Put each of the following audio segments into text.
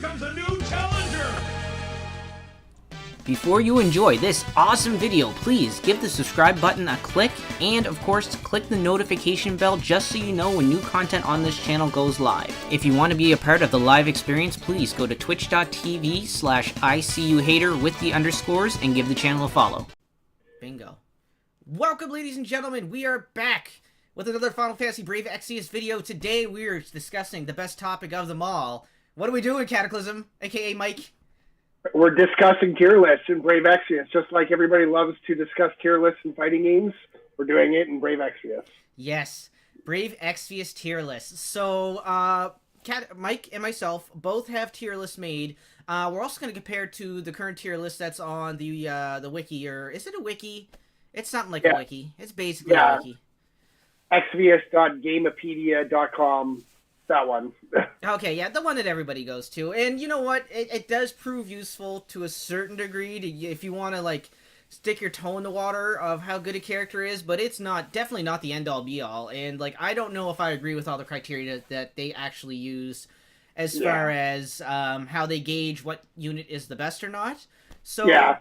comes a new challenger! Before you enjoy this awesome video, please give the subscribe button a click, and of course, click the notification bell just so you know when new content on this channel goes live. If you want to be a part of the live experience, please go to twitch.tv/ICUHater with the underscores and give the channel a follow. Bingo. Welcome, ladies and gentlemen, we are back with another Final Fantasy Brave Exvius video. Today we are discussing the best topic of them all. What are we doing, Cataclysm, aka Mike? We're discussing tier lists in Brave Exvius. Just like everybody loves to discuss tier lists in fighting games, we're doing it in Brave Exvius. Yes, Brave Exvius tier lists. So, Mike and myself both have tier lists made. We're also going to compare to the current tier list that's on the wiki, or is it a wiki? It's something like a wiki. It's basically a wiki. Exvius.gamepedia.com. That one. Okay, yeah, the one that everybody goes to. And you know what? It does prove useful to a certain degree if you want to, like, stick your toe in the water of how good a character is, but it's definitely not the end-all be-all. And, like, I don't know if I agree with all the criteria that they actually use as far as how they gauge what unit is the best or not. So yeah.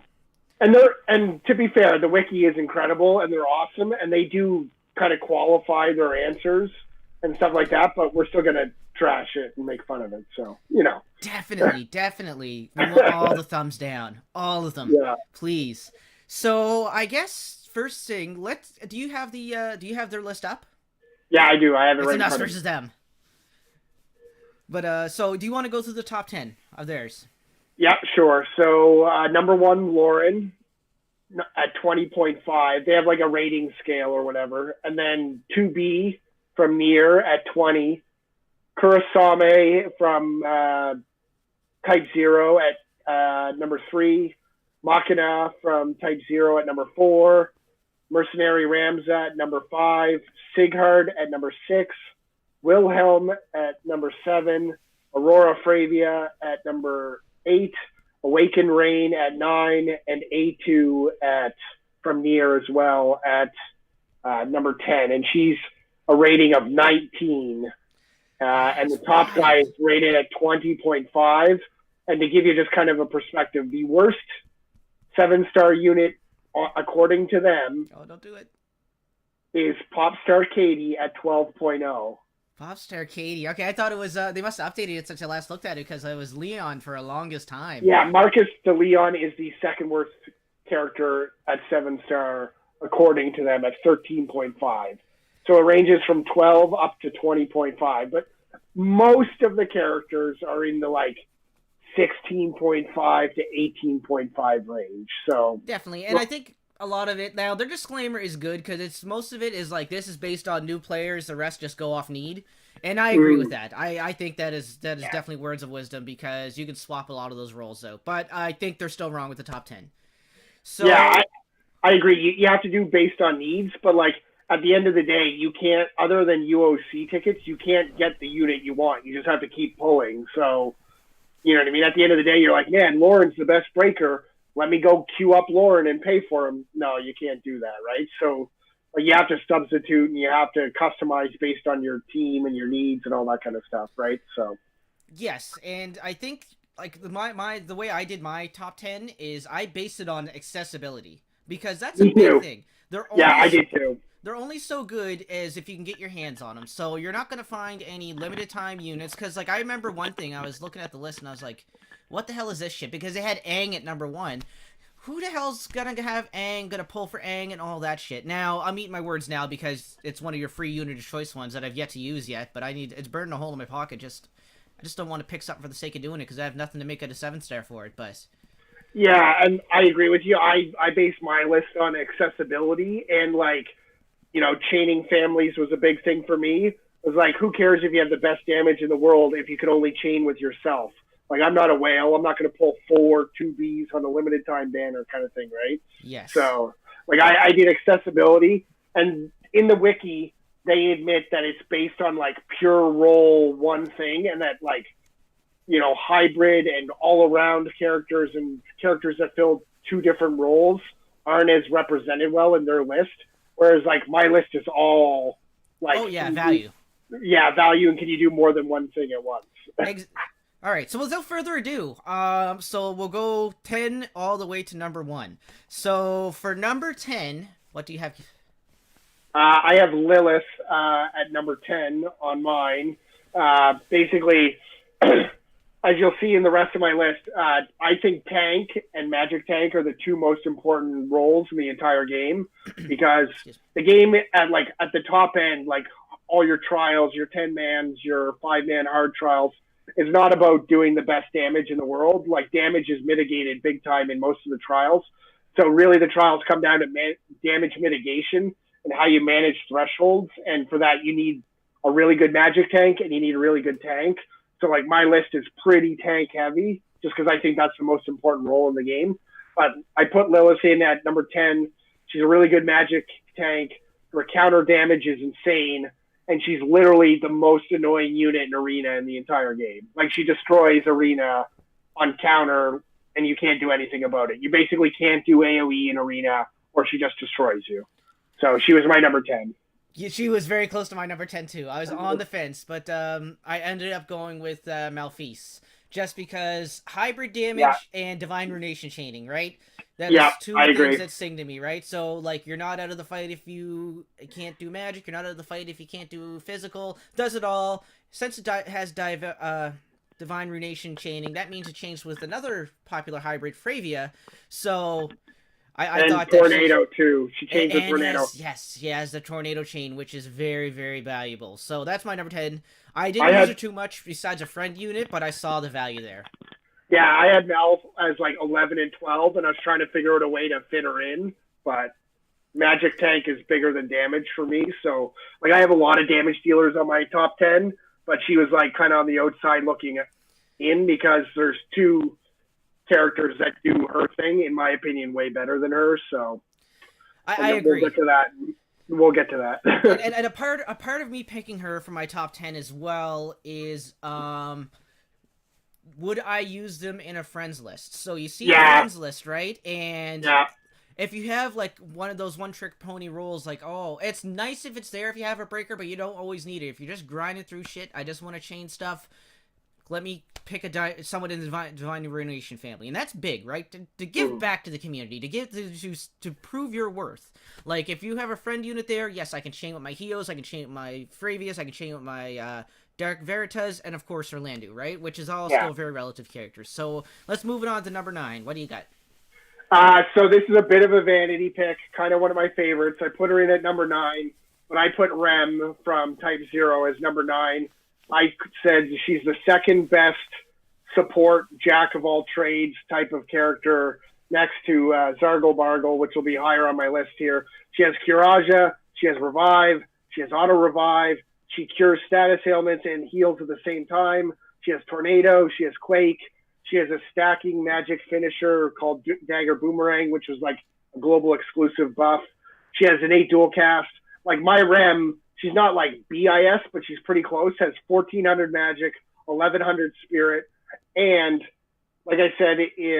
And to be fair, the wiki is incredible, and they're awesome, and they do kind of qualify their answers and stuff like that, but we're still going to trash it and make fun of it, so, you know. Definitely. We want all the thumbs down. All of them. Yeah. Please. So, I guess, first thing, do you have their list up? Yeah, I do. I have it right in us front of versus them. But, so, do you want to go through the top 10 of theirs? Yeah, sure. So, number 1, Loren, at 20.5. They have, like, a rating scale or whatever. And then 2B, from Thier at 20, Kurosame from Type 0 at number 3, Machina from Type 0 at number 4, Mercenary Ramza at number 5, Sighard at number 6, Wilhelm at number 7, Aurora Fravia at number 8, Awaken Rain at 9, and A2 from Thier as well at number 10. And she's a rating of 19. And the top guy is rated at 20.5. And to give you just kind of a perspective, the worst 7-star unit, according to them, don't do it, is Popstar Katy at 12.0. Popstar Katy. Okay, I thought it was, they must have updated it since I last looked at it, because it was Leon for the longest time. Yeah, Marcus de Leon is the second worst character at 7-star, according to them, at 13.5. So it ranges from 12 up to 20.5, but most of the characters are in the, like, 16.5 to 18.5 range. So definitely, and I think a lot of it, now, their disclaimer is good, because most of it is, like, this is based on new players, the rest just go off need, and I agree with that. I think that is definitely words of wisdom, because you can swap a lot of those roles out, but I think they're still wrong with the top 10. So yeah, I agree. You have to do based on needs, but, like, at the end of the day, you can't, other than UOC tickets, you can't get the unit you want. You just have to keep pulling. So, you know what I mean? At the end of the day, you're like, man, Loren's the best breaker. Let me go queue up Loren and pay for him. No, you can't do that, right? So, like, you have to substitute and you have to customize based on your team and your needs and all that kind of stuff, right? So, yes, and I think, like, the way I did my top 10 is I based it on accessibility, because that's a big thing. I did too. They're only so good as if you can get your hands on them. So you're not going to find any limited time units. Because, like, I remember one thing. I was looking at the list and I was like, what the hell is this shit? Because they had Aang at number 1. Who the hell's going to have Aang, going to pull for Aang and all that shit? Now, I'm eating my words now because it's one of your free unit of choice ones that I've yet to use yet. But it's burning a hole in my pocket. I just don't want to pick something for the sake of doing it because I have nothing to make it a 7-star for it. But yeah, and I agree with you. I base my list on accessibility and, like, you know, chaining families was a big thing for me. It was like, who cares if you have the best damage in the world if you could only chain with yourself? Like, I'm not a whale. I'm not going to pull 4 2Bs on a limited time banner kind of thing, right? Yes. So, like, I did accessibility. And in the wiki, they admit that it's based on, like, pure role one thing, and that, like, you know, hybrid and all-around characters and characters that fill 2 different roles aren't as represented well in their list. Whereas, like, my list is all, like... Oh, yeah, value. Yeah, value, and can you do more than one thing at once? All right, so without further ado, so we'll go 10 all the way to number 1. So for number 10, what do you have? I have Lilith at number 10 on mine. Basically, as you'll see in the rest of my list, I think Tank and Magic Tank are the two most important roles in the entire game, because the game at the top end, like all your trials, your 10-mans, your 5-man hard trials, is not about doing the best damage in the world. Like, damage is mitigated big time in most of the trials. So really the trials come down to damage mitigation and how you manage thresholds. And for that, you need a really good Magic Tank and you need a really good tank. So like my list is pretty tank heavy just because I think that's the most important role in the game. But I put Lilith in at number 10. She's a really good Magic Tank. Her counter damage is insane. And she's literally the most annoying unit in Arena in the entire game. Like, she destroys Arena on counter, and you can't do anything about it. You basically can't do AoE in Arena, or she just destroys you. So she was my number 10. Yeah, she was very close to my number 10 too. I was on the fence, but I ended up going with Malphise. Just because hybrid damage and divine ruination chaining, right? That is two things that sing to me, right? So, like, you're not out of the fight if you can't do magic. You're not out of the fight if you can't do physical. Does it all. Since it has divine ruination chaining, that means it chains with another popular hybrid, Fravia. So, I thought that Tornado, too. She chains with Tornado. She has the Tornado chain, which is very, very valuable. So, that's my number 10. I didn't use it too much besides a friend unit, but I saw the value there. Yeah, I had Mal as like 11 and 12, and I was trying to figure out a way to fit her in, but Magic Tank is bigger than damage for me. So, like, I have a lot of damage dealers on my top 10, but she was like kind of on the outside looking in because there's two characters that do her thing, in my opinion, way better than her. So I agree. We'll get to that. and a part of me picking her for my top 10 as well is would I use them in a friends list? So you see a friends list, right? And if you have like one of those one-trick pony rules, like, oh, it's nice if it's there if you have a breaker, but you don't always need it. If you're just grinding through shit, I just want to chain stuff, let me pick someone in the Divine Ruination family. And that's big, right? To give back to the community, to prove your worth. Like, if you have a friend unit there, yes, I can chain with my Hyohs, I can chain with my Fravius, I can chain with my Dark Veritas, and of course Orlando, right? Which is all still very relative characters. So let's move it on to number 9. What do you got? So this is a bit of a vanity pick, kind of one of my favorites. I put her in at number 9, but I put Rem from Type 0 as number 9. I said she's the second best support, jack of all trades type of character next to Zargle Bargle, which will be higher on my list here. She has Curaja, she has Revive, she has Auto Revive, she cures status ailments and heals at the same time. She has Tornado, she has Quake, she has a stacking magic finisher called Dagger Boomerang, which is like a global exclusive buff. She has innate dual cast. Like, my Rem, she's not like BIS, but she's pretty close. Has 1,400 magic, 1,100 spirit, and like I said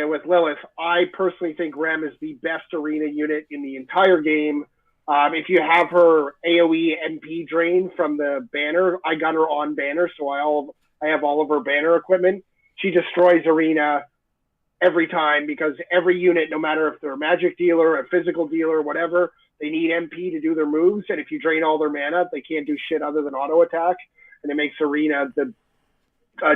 with Lilith, I personally think Rem is the best arena unit in the entire game. If you have her AoE MP drain from the banner, I got her on banner, so I have all of her banner equipment. She destroys arena every time because every unit, no matter if they're a magic dealer, a physical dealer, whatever, they need MP to do their moves, and if you drain all their mana, they can't do shit other than auto attack, and it makes arena the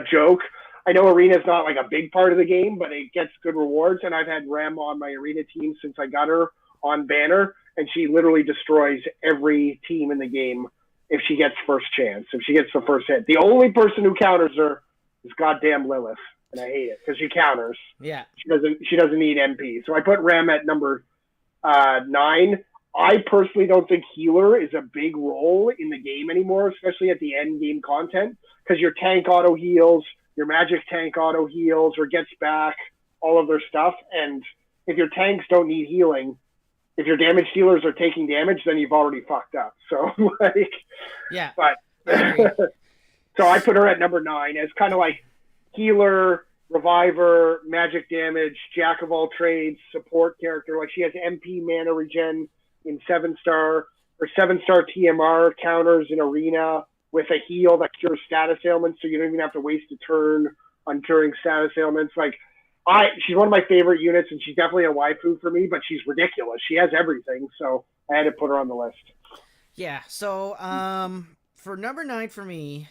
joke. I know Arena's not like a big part of the game, but it gets good rewards, and I've had Rem on my Arena team since I got her on banner, and she literally destroys every team in the game if she gets first chance, if she gets the first hit. The only person who counters her is goddamn Lilith, and I hate it because she counters. Yeah. She doesn't need MP. So I put Rem at number 9. I personally don't think healer is a big role in the game anymore, especially at the end game content, because your tank auto heals, your magic tank auto heals or gets back all of their stuff. And if your tanks don't need healing, if your damage dealers are taking damage, then you've already fucked up. So like, yeah, but so I put her at number 9 as kind of like healer, reviver, magic damage, jack of all trades, support character. Like, she has MP mana regen in 7-star or 7-star TMR counters in arena with a heal that cures status ailments, so you don't even have to waste a turn on curing status ailments. Like, she's one of my favorite units, and she's definitely a waifu for me, but she's ridiculous. She has everything, so I had to put her on the list. Yeah, so, for number 9 for me,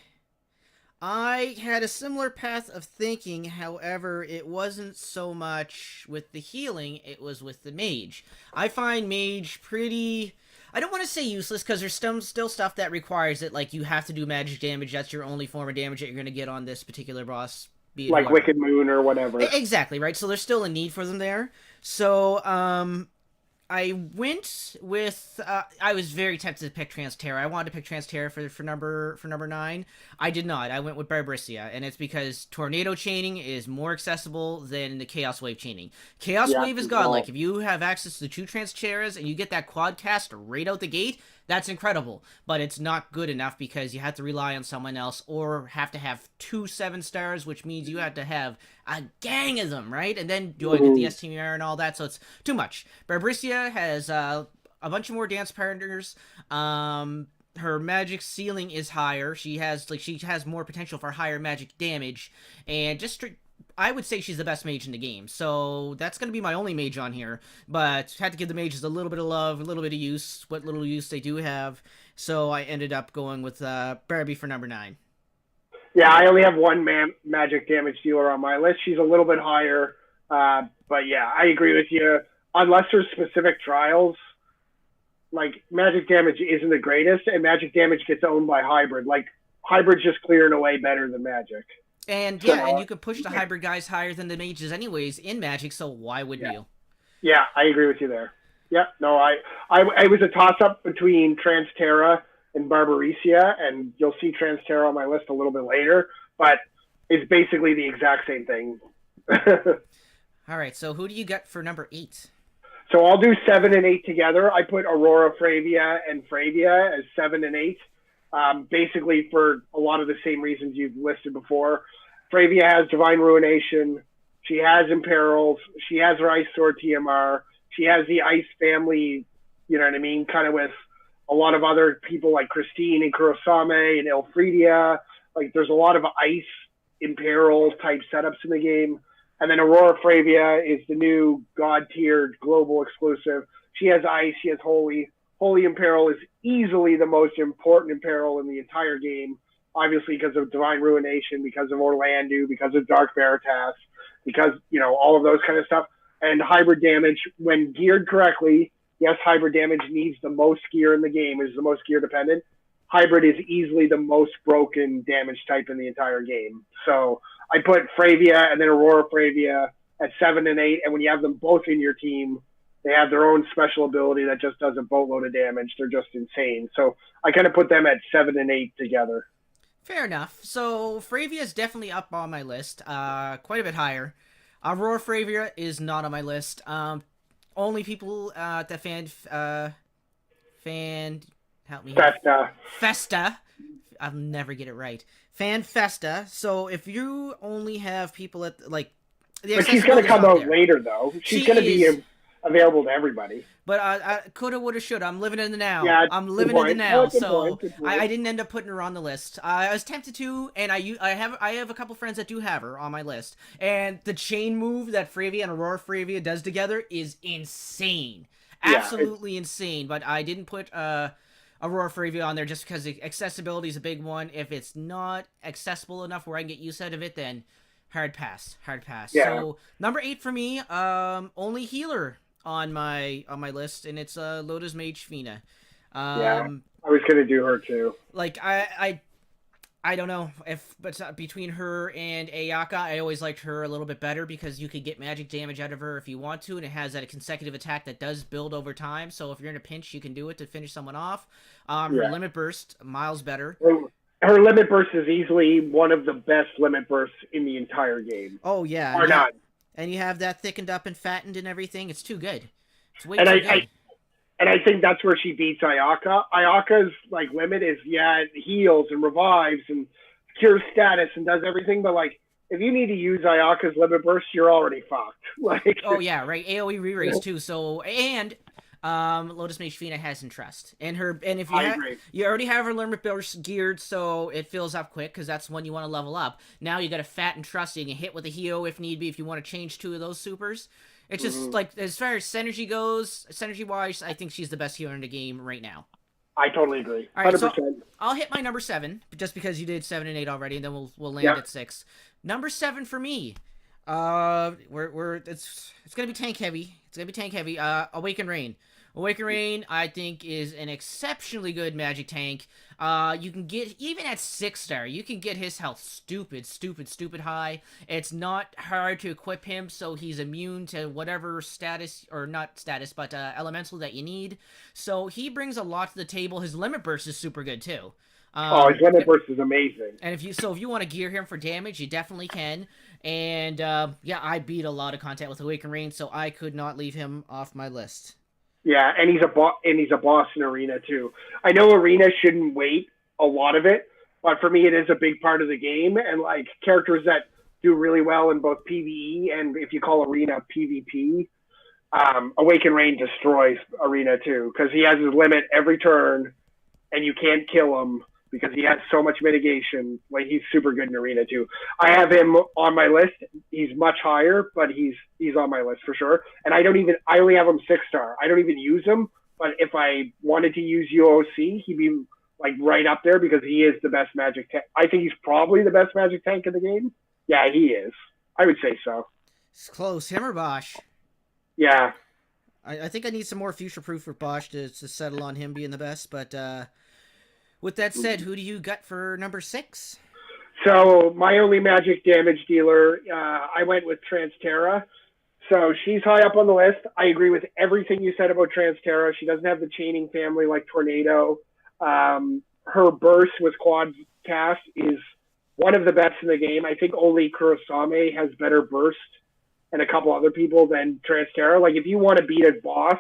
I had a similar path of thinking, however, it wasn't so much with the healing, it was with the mage. I find mage pretty... I don't want to say useless, because there's still stuff that requires it, like you have to do magic damage, that's your only form of damage that you're going to get on this particular boss. Like Wicked Moon or whatever. Exactly, right? So there's still a need for them there. So, I went with, I was very tempted to pick Transterra. I wanted to pick Transterra for number 9. I did not. I went with Barbricia, and it's because Tornado Chaining is more accessible than the Chaos Wave Chaining. Chaos Wave is godlike. If you have access to 2 Transterras and you get that quad cast right out the gate, that's incredible. But it's not good enough because you have to rely on someone else or have to have 2 7-stars, which means you have to have a gang of them, right? And then do I get the STMR and all that, so it's too much. Barbricia has a bunch of more dance partners. Her magic ceiling is higher. She has more potential for higher magic damage, and I would say she's the best mage in the game. So that's going to be my only mage on here, but had to give the mages a little bit of love, a little bit of use, what little use they do have. So I ended up going with Barbie for number 9. Yeah, I only have one magic damage dealer on my list. She's a little bit higher, but yeah, I agree with you. Unless there's specific trials, like, magic damage isn't the greatest, and magic damage gets owned by hybrid. Like, hybrid's just clearing away better than magic. And yeah, and you could push the hybrid guys higher than the mages anyways in magic, so why wouldn't you? Yeah, I agree with you there. Yeah, no, I was a toss-up between Transterra and Barbricia, and you'll see Transterra on my list a little bit later, but it's basically the exact same thing. All right, so who do you got for number 8? So I'll do 7 and 8 together. I put Aurora Fravia and Fravia as 7 and 8, basically for a lot of the same reasons you've listed before. Fravia has Divine Ruination. She has Imperils. She has her Ice Sword TMR. She has the Ice family, you know what I mean, kind of with a lot of other people like Christine and Kurosame and Elfridia. Like, there's a lot of Ice Imperil type setups in the game. And then Aurora Fravia is the new god-tiered global exclusive. She has Ice, she has Holy. Holy Imperil is easily the most important Imperil in the entire game, obviously because of Divine Ruination, because of Orlandu, because of Dark Veritas, because, you know, all of those kind of stuff. And hybrid damage, when geared correctly, yes, hybrid damage needs the most gear in the game, is the most gear dependent. Hybrid is easily the most broken damage type in the entire game. So I put Fravia and then Aurora Fravia at 7 and 8, and when you have them both in your team, they have their own special ability that just does a boatload of damage. They're just insane. So I kind of put them at 7 and 8 together. Fair enough. So Fravia is definitely up on my list, quite a bit higher. Aurora Fravia is not on my list. Only people that help me. Festa. I'll never get it right. Festa. So if you only have people at, like, the but she's going to come out later, though. She's going to be available to everybody. But I coulda, woulda, shoulda. I'm living in the now. Yeah, I'm living in the now. So I didn't end up putting her on the list. I was tempted to, and I have a couple friends that do have her on my list. And the chain move that Fravia and Aurora Fravia does together is insane. Absolutely insane. But I didn't put Aurora Fravia on there just because accessibility is a big one. If it's not accessible enough where I can get use out of it, then hard pass. Yeah. So number 8 for me, only healer on my list, and it's Lotus Mage Fina. I was gonna do her too. Like I don't know but between her and Ayaka, I always liked her a little bit better because you could get magic damage out of her if you want to, and it has that consecutive attack that does build over time. So if you're in a pinch, you can do it to finish someone off. Her limit burst, miles better. Her limit burst is easily one of the best limit bursts in the entire game. Oh yeah, or not. And you have that thickened up and fattened and everything. It's too good. It's way too good. And I think that's where she beats Ayaka. Ayaka's like limit is it heals and revives and cures status and does everything, but like if you need to use Ayaka's limit burst, you're already fucked. Like oh yeah, right. AoE re-raise too. So and Lotus Mage Fina has in trust, and if I agree. you already have her limit burst geared, so it fills up quick because that's one you want to level up. Now you got a fat and trust, so you can hit with a Hyoh if need be if you want to change 2 of those supers. It's just like as far as synergy goes, synergy wise, I think she's the best healer in the game right now. I totally agree. All right, 100%. so I'll hit my number 7 just because you did 7 and 8 already, and then we'll land Yep. at 6. Number 7 for me. It's gonna be tank heavy. It's gonna be tank heavy. Awaken Rain. Awaken Rain, I think, is an exceptionally good magic tank. You can get, even at 6-star, you can get his health stupid high. It's not hard to equip him, so he's immune to whatever status, or not status, but elemental that you need. So he brings a lot to the table. His limit burst is super good, too. His limit burst is amazing. And if you want to gear him for damage, you definitely can. And yeah, I beat a lot of content with Awaken Rain, so I could not leave him off my list. Yeah, and he's a boss in Arena too. I know Arena shouldn't weight a lot of it, but for me it is a big part of the game. And like characters that do really well in both PvE and if you call Arena PvP, Awaken Rain destroys Arena too because he has his limit every turn, and you can't kill him because he has so much mitigation. Like he's super good in Arena too. I have him on my list. He's much higher, but he's on my list for sure. And I only have him 6-star. I don't even use him. But if I wanted to use UOC, he'd be like right up there because he is the best magic tank. I think he's probably the best magic tank in the game. Yeah, he is. I would say so. It's close. Him or Bosch? Yeah. I think I need some more future proof for Bosch to settle on him being the best, but with that said, who do you got for number 6? So my only magic damage dealer, I went with Transterra. So she's high up on the list. I agree with everything you said about Transterra. She doesn't have the chaining family like Tornado. Her burst with quad cast is one of the best in the game. I think only Kurosame has better burst and a couple other people than Transterra. Like if you want to beat a boss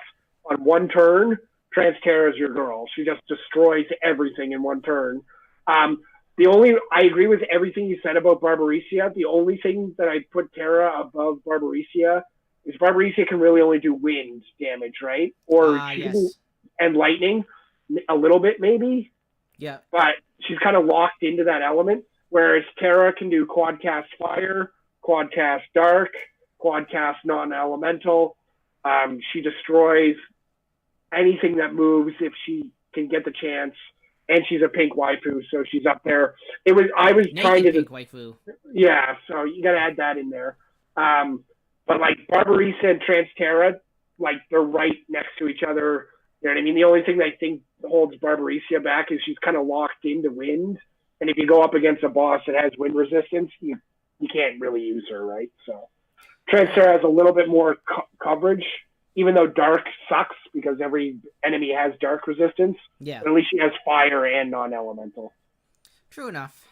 on one turn, Transterra is your girl. She just destroys everything in one turn. I agree with everything you said about Barbarisia. The only thing that I put Terra above Barbarisia is Barbarisia can really only do wind damage, right? Or yes. And lightning, a little bit maybe. Yeah. But she's kind of locked into that element, whereas Terra can do quad cast fire, quad cast dark, quad cast non-elemental. She destroys anything that moves if she can get the chance, and she's a pink waifu, so she's up there. I was trying to pink waifu. Yeah, so you got to add that in there. But like Barbarisa and Transterra, like they're right next to each other. You know what I mean? The only thing that I think holds Barbarisia back is she's kind of locked into wind, and if you go up against a boss that has wind resistance, you can't really use her, right? So Transterra has a little bit more coverage. Even though dark sucks because every enemy has dark resistance, yeah. But at least she has fire and non-elemental. True enough.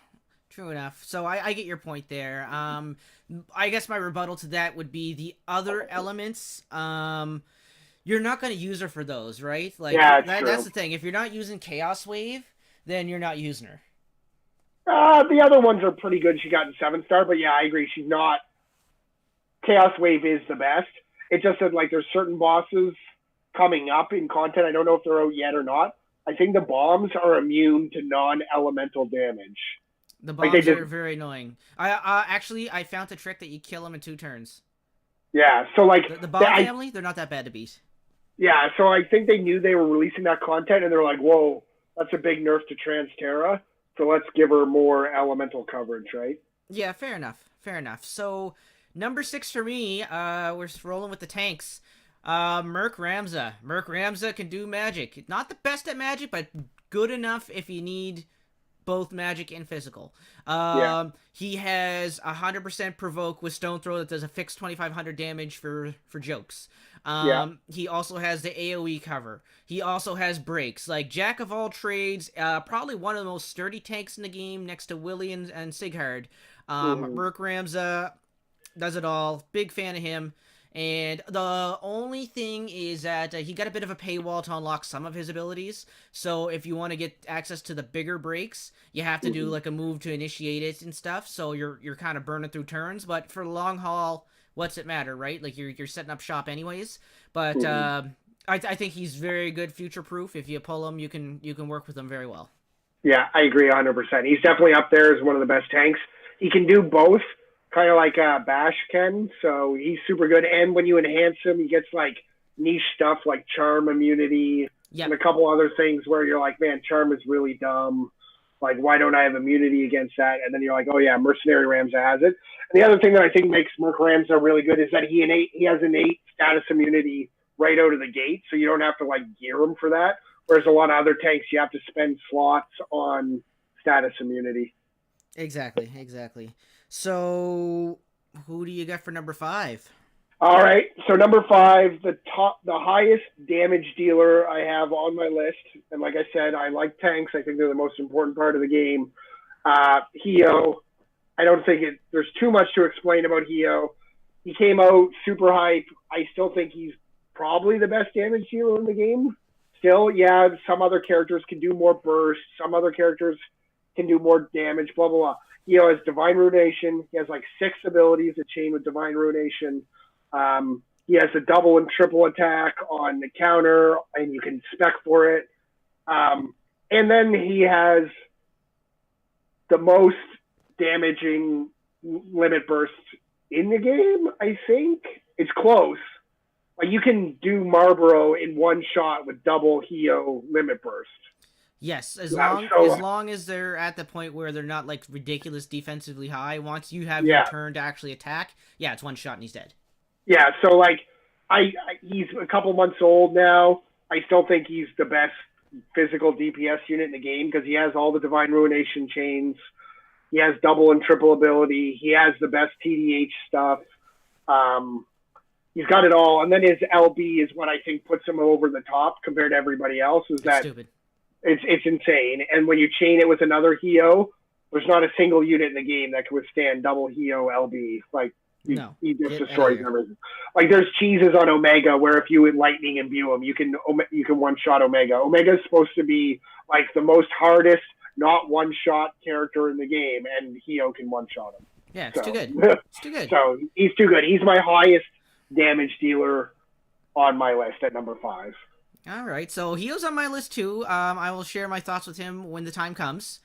So I get your point there. I guess my rebuttal to that would be the other elements. You're not going to use her for those, right? Like yeah, that's the thing. If you're not using Chaos Wave, then you're not using her. The other ones are pretty good. She got in 7-star, but yeah, I agree. She's not. Chaos Wave is the best. It just said like there's certain bosses coming up in content. I don't know if they're out yet or not. I think the bombs are immune to non-elemental damage. The bombs are very annoying. I found the trick that you kill them in 2 turns. Yeah, so like the bomb family, they're not that bad to beat. Yeah, so I think they knew they were releasing that content, and they're like, "Whoa, that's a big nerf to Transterra. So let's give her more elemental coverage, right?" Yeah, fair enough. So. Number 6 for me, we're rolling with the tanks. Merc Ramza. Merc Ramza can do magic. Not the best at magic, but good enough if you need both magic and physical. He has 100% provoke with Stone Throw that does a fixed 2,500 damage for jokes. He also has the AoE cover. He also has breaks. Like, jack of all trades, probably one of the most sturdy tanks in the game next to Willy and Sighard. Merc Ramza does it all. Big fan of him. And the only thing is that he got a bit of a paywall to unlock some of his abilities. So if you want to get access to the bigger breaks, you have to do like a move to initiate it and stuff. So you're kind of burning through turns. But for the long haul, what's it matter, right? Like you're setting up shop anyways. But I think he's very good future proof. If you pull him, you can work with him very well. Yeah, I agree 100%. He's definitely up there as one of the best tanks. He can do both, kind of like Bash can. So he's super good. And when you enhance him, he gets like niche stuff like charm immunity Yep. and a couple other things where you're like, man, charm is really dumb. Like, why don't I have immunity against that? And then you're like, oh yeah, Mercenary Ramza has it. And the other thing that I think makes Merc Ramza really good is that he has innate status immunity right out of the gate, so you don't have to like gear him for that. Whereas a lot of other tanks, you have to spend slots on status immunity. Exactly. So, who do you got for number 5? All right, so number 5, the highest damage dealer I have on my list, and like I said, I like tanks. I think they're the most important part of the game. Hyoh. I don't think there's too much to explain about Hyoh. He came out super hype. I still think he's probably the best damage dealer in the game. Still, yeah, some other characters can do more burst. Some other characters can do more damage, blah, blah, blah. Hyoh has Divine Ruination. He has like 6 abilities that chain with Divine Ruination. He has a double and triple attack on the counter, and you can spec for it. And then he has the most damaging limit burst in the game, I think. It's close. Like, you can do Marlboro in one shot with double Hyoh limit burst. Yes, as long as they're at the point where they're not like ridiculous defensively high. Once you have your turn to actually attack, it's one shot and he's dead. Yeah, so like he's a couple months old now. I still think he's the best physical DPS unit in the game because he has all the Divine Ruination chains. He has double and triple ability. He has the best TDH stuff. He's got it all. And then his LB is what I think puts him over the top compared to everybody else. Stupid. It's insane. And when you chain it with another Hyoh, there's not a single unit in the game that can withstand double Hyoh LB. Like, he just destroys everything. Like, there's cheeses on Omega where if you lightning imbue him, you can one-shot Omega. Omega is supposed to be like the most hardest, not one-shot character in the game, and Hyoh can one-shot him. Yeah, it's too good. It's too good. So he's too good. He's my highest damage dealer on my list at number 5. All right, so Hyoh's on my list too. I will share my thoughts with him when the time comes.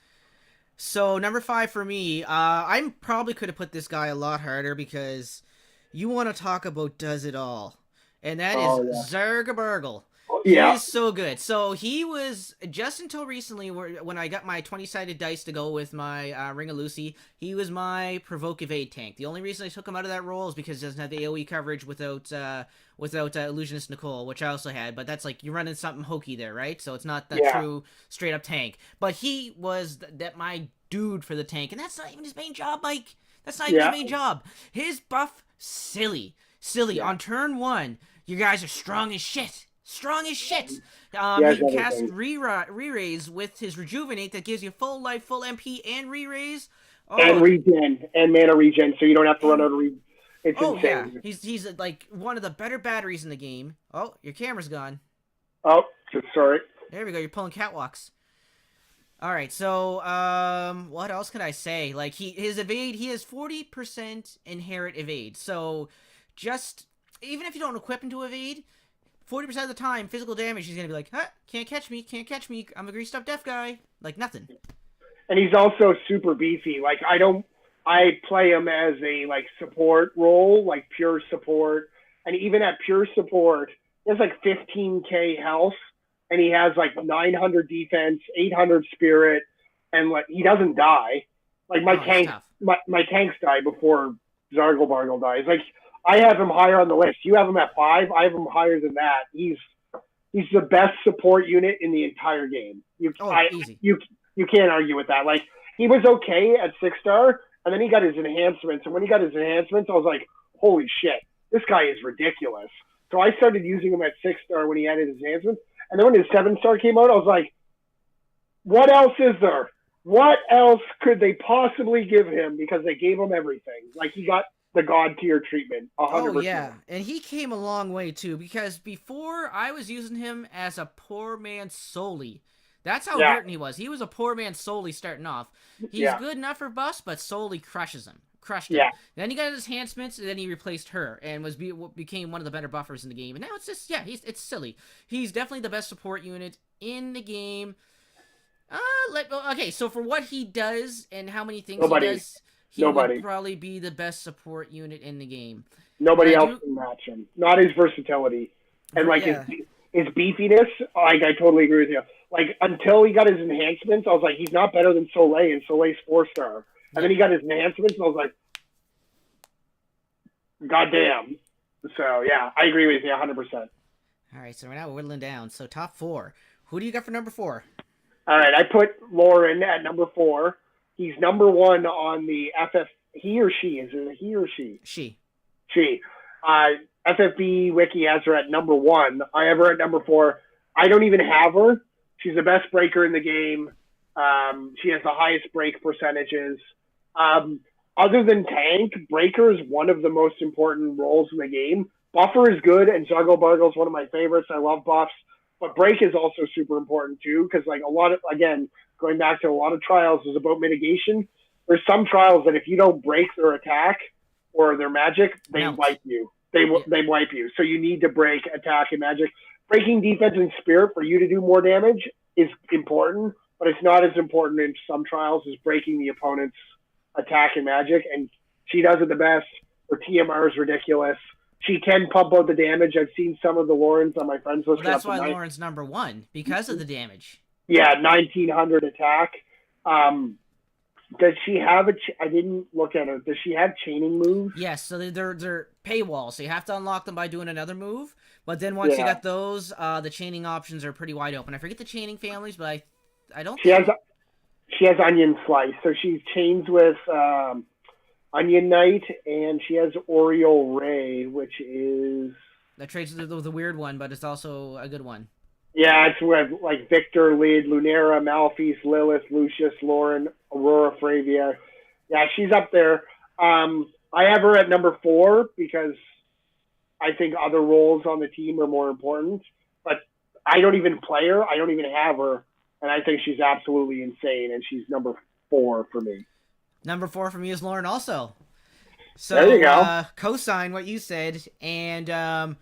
So number 5 for me, I probably could have put this guy a lot harder because you want to talk about does it all, and that is Zergaburgle. Yeah. He's so good. So he was, just until recently, when I got my 20-sided dice to go with my Ring of Lucy, he was my Provoke Evade tank. The only reason I took him out of that role is because he doesn't have the AoE coverage without Illusionist Nicole, which I also had, but that's like, you're running something hokey there, right? So it's not the true, straight-up tank. But he was my dude for the tank, and that's not even his main job, Mike. That's not even his main job. His buff, silly. Yeah. On turn 1, you guys are strong as shit. Strong as shit. He can cast re-raise with his Rejuvenate that gives you full life, full MP, and re-raise. And regen, and mana regen, so you don't have to run out of regen. It's insane. Yeah. He's like one of the better batteries in the game. Oh, your camera's gone. Oh, sorry. There we go. You're pulling catwalks. All right, so what else can I say? Like, his evade, he has 40% inherent evade. So just even if you don't equip him to evade, 40% of the time, physical damage, he's going to be like, can't catch me, I'm a greased up deaf guy. Like, nothing. And he's also super beefy. Like, I play him as a, like, support role, like, pure support. And even at pure support, he has, like, 15k health. And he has, like, 900 defense, 800 spirit. And, like, he doesn't die. Like, my tanks die before Zargle dies. Like, I have him higher on the list. You have him at 5. I have him higher than that. He's the best support unit in the entire game. Easy. You can't argue with that. Like, he was okay at 6-star, and then he got his enhancements. And when he got his enhancements, I was like, holy shit, this guy is ridiculous. So I started using him at 6-star when he added his enhancements. And then when his 7-star came out, I was like, what else is there? What else could they possibly give him? Because they gave him everything. Like, he got the god tier treatment, 100%. Oh yeah, and he came a long way too, because before I was using him as a poor man solely. That's how hurting he was. He was a poor man solely starting off. He's good enough for buffs, but solely crushes him. crushed him. Yeah. Then he got his enhancements, and then he replaced her, and became one of the better buffers in the game. And now it's just, yeah, it's silly. He's definitely the best support unit in the game. Okay, so for what he does and how many things he does, he would probably be the best support unit in the game. Nobody else can match him. Not his versatility. And, like, his beefiness, like, I totally agree with you. Like, until he got his enhancements, I was like, he's not better than Soleil, and Soleil's 4-star. And then he got his enhancements, and I was like, goddamn. So, yeah, I agree with you 100%. All right, so right now we're whittling down. So, top 4. Who do you got for number 4? All right, I put Loren at number 4. He's number 1 on the FF. He or she? Is it a he or she? She. She. FFBE wiki has her at number 1. I have her at number 4. I don't even have her. She's the best breaker in the game. She has the highest break percentages. Other than tank, breaker is one of the most important roles in the game. Buffer is good, and Juggle Buggle is one of my favorites. I love buffs. But break is also super important, too, because, like, a lot of, again, going back to a lot of trials is about mitigation. There's some trials that if you don't break their attack or their magic, they wipe you. They wipe you. So you need to break attack and magic. Breaking defense and spirit for you to do more damage is important, but it's not as important in some trials as breaking the opponent's attack and magic. And she does it the best. Her TMR is ridiculous. She can pump out the damage. I've seen some of the Lorens on my friends list. Well, that's why Loren's number 1, because of the damage. Yeah, 1900 attack. Does she have I didn't look at her. Does she have chaining moves? Yes, so they're paywall, so you have to unlock them by doing another move. But then once you got those, the chaining options are pretty wide open. I forget the chaining families, but I don't. She has Onion Slice, so she chains with Onion Knight, and she has Oreo Ray, which is that trades the weird one, but it's also a good one. Yeah, it's with, like, Victor, Lid, Lunera, Malphite, Lilith, Lucius, Loren, Aurora, Fravia. Yeah, she's up there. I have her at number 4 because I think other roles on the team are more important. But I don't even play her. I don't even have her. And I think she's absolutely insane, and she's number 4 for me. Number 4 for me is Loren also. So, there you go. Co-sign what you said, and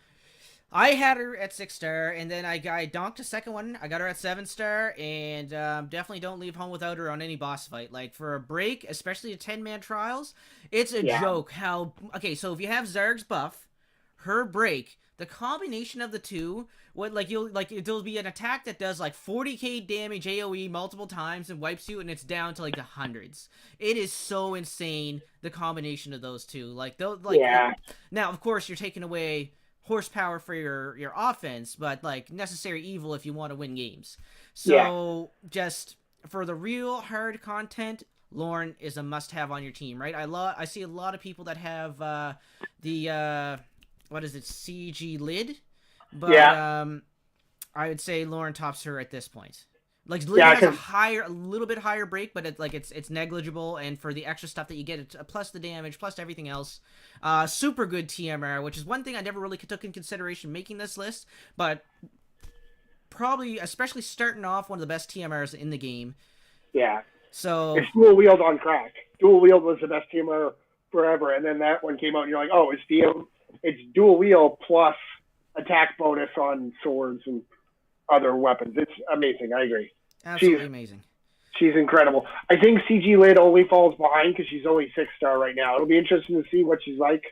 I had her at 6-star, and then I donked a second one. I got her at 7-star, and definitely don't leave home without her on any boss fight. Like, for a break, especially a 10-man trials, it's a joke how... Okay, so if you have Zarg's buff, her break, the combination of the two, there'll be an attack that does, like, 40k damage AoE multiple times and wipes you, and it's down to, like, the hundreds. It is so insane, the combination of those two. Now, of course, you're taking away horsepower for your offense, but, like, necessary evil if you want to win games. So just for the real hard content, Loren is a must-have on your team, right? I see a lot of people that have what is it, CG Lid, but I would say Loren tops her at this point. Like, Lid has a little bit higher break, but it's negligible, and for the extra stuff that you get, plus the damage, plus everything else, super good TMR, which is one thing I never really took in consideration making this list, but probably, especially starting off, one of the best TMRs in the game. Yeah. So it's dual wield on crack. Dual wield was the best TMR forever, and then that one came out, and you're like, oh, it's dual wield plus attack bonus on swords and other weapons. It's amazing. I agree. Absolutely amazing. She's incredible. I think CG Lid only falls behind because she's only 6-star right now. It'll be interesting to see what she's like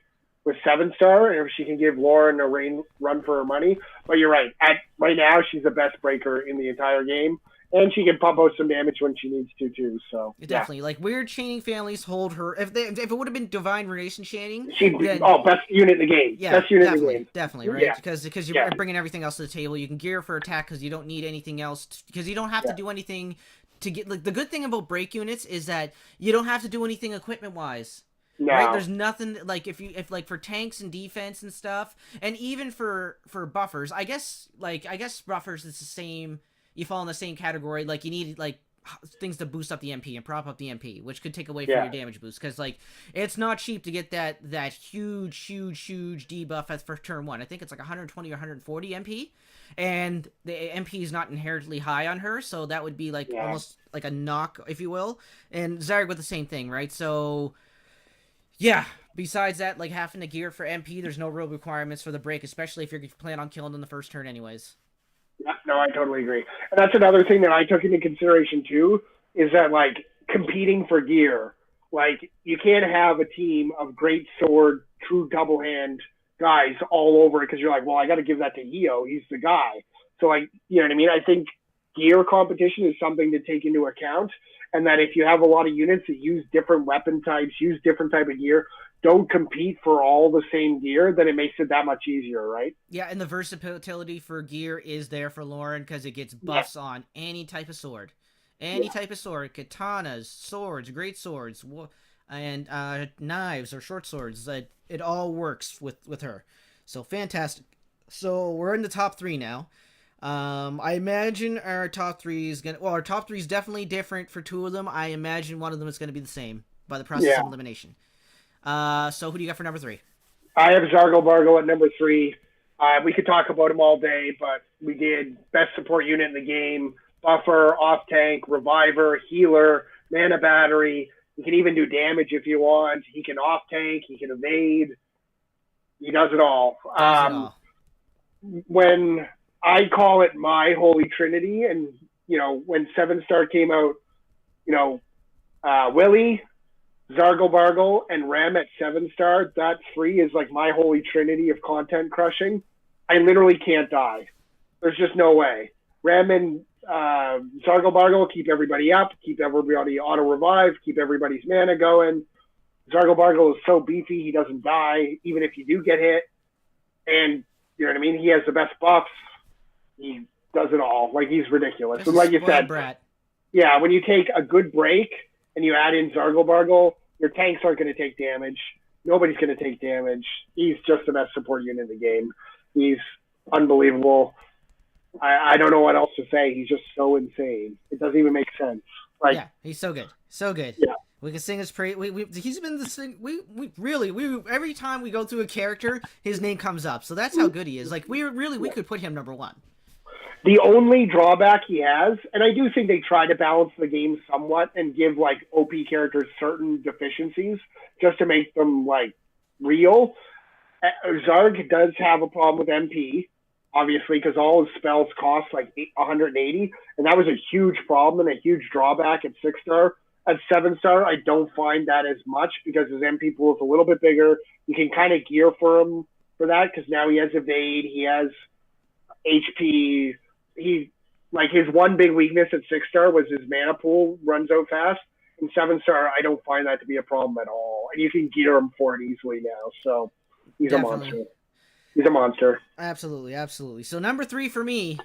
with 7-star and if she can give Loren a run for her money. But you're right. Right now, she's the best breaker in the entire game. And she can pump out some damage when she needs to, too. So definitely. Like, weird chaining families hold her. If it would have been Divine Relation chaining, best unit in the game. Yeah, best unit in the game. Definitely, right? Yeah. Because you're bringing everything else to the table. You can gear for attack because you don't need anything else. Because you don't have to do anything to get. Like, the good thing about break units is that you don't have to do anything equipment wise. No. Right? There's nothing like if for tanks and defense and stuff, and even for buffers. I guess buffers is the same. You fall in the same category. Like, you need, like, things to boost up the MP and prop up the MP, which could take away from your damage boost. Because, like, it's not cheap to get that huge debuff for turn 1. I think it's like 120 or 140 MP. And the MP is not inherently high on her, so that would be, like, almost like a knock, if you will. And Zarg with the same thing, right? So Yeah. Besides that, like having to gear for MP, there's no real requirements for the break, especially if you're planning on killing in the first turn, anyways. Yeah, no, I totally agree. And that's another thing that I took into consideration too, is that like competing for gear. Like you can't have a team of great sword, true double hand guys all over it because you're like, well, I got to give that to Hyoh. He's the guy. So like, you know what I mean? I think gear competition is something to take into account, and that if you have a lot of units that use different weapon types, use different type of gear, don't compete for all the same gear, then it makes it that much easier, right? Yeah, and the versatility for gear is there for Loren because it gets Yeah, buffs on any type of sword. Any yeah. type of sword. Katanas, swords, great swords, and knives or short swords. It all works with her. So fantastic. So we're in the top three now. I imagine our top three is gonna. Well, our top three is definitely different for two of them. I imagine one of them is gonna be the same by the process Yeah. of elimination. So who do you got for number three? I have Zargo Bargo at number 3. We could talk about him all day, but we did best support unit in the game, buffer, off tank, reviver, healer, mana battery. He can even do damage if you want. He can off tank. He can evade. He does it all. Does it all? When I call it my holy trinity, and when 7-star came out, Willie, Zargle Bargle, and Rem at 7-star, that 3 is like my holy trinity of content crushing. I literally can't die. There's just no way. Rem and Zargle Bargle keep everybody up, keep everybody auto revive, keep everybody's mana going. Zargle Bargle is so beefy, he doesn't die, even if you do get hit. And you know what I mean? He has the best buffs. He does it all. Like, he's ridiculous. Just and like you said, brat. yeah, when you take a good break and you add in Zargle Bargle, your tanks aren't going to take damage. Nobody's going to take damage. He's just the best support unit in the game. He's unbelievable. I don't know what else to say. He's just so insane. It doesn't even make sense. Like, yeah, he's so good. So good. Yeah. We can sing his praise. He's been the sing. We every time we go through a character, his name comes up. So that's how good he is. Like we could put him number 1. The only drawback he has, and I do think they try to balance the game somewhat and give like OP characters certain deficiencies just to make them like real. Zarg does have a problem with MP, obviously, because all his spells cost like 180, and that was a huge problem and a huge drawback at 6-star. At 7-star, I don't find that as much because his MP pool is a little bit bigger. You can kind of gear for him for that because now he has evade, he has HP. He like his one big weakness at 6-star was his mana pool runs out fast. In 7-star, I don't find that to be a problem at all, and you can gear him for it easily now. So he's Definitely. a monster. He's a monster. Absolutely, absolutely. So number 3 for me,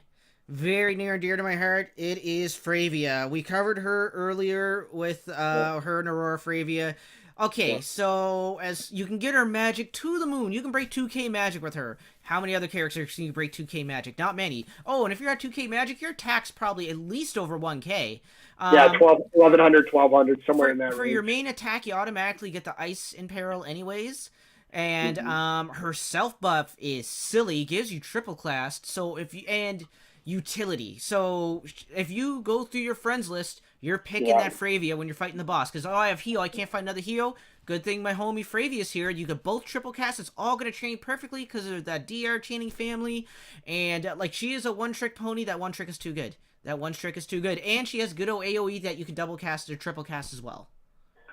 very near and dear to my heart. It is Fravia. We covered her earlier with her and Aurora Fravia. Okay, so as you can get her magic to the moon, you can break 2k magic with her. How many other characters can you break 2k magic? Not many. Oh, and if you're at 2k magic, your attack's probably at least over 1k. Yeah, 1100, 1200, somewhere in that For range. your main attack, you automatically get the Ice in Peril anyways. And her self buff is silly, gives you triple class. So if you and utility. So if you go through your friends list, you're picking that Fravia when you're fighting the boss. Because, I have Hyoh, I can't find another Hyoh. Good thing my homie Fravia's here. You could both triple cast. It's all going to chain perfectly because of that DR chaining family. And, she is a one-trick pony. That one trick is too good. And she has good AoE that you can double cast or triple cast as well.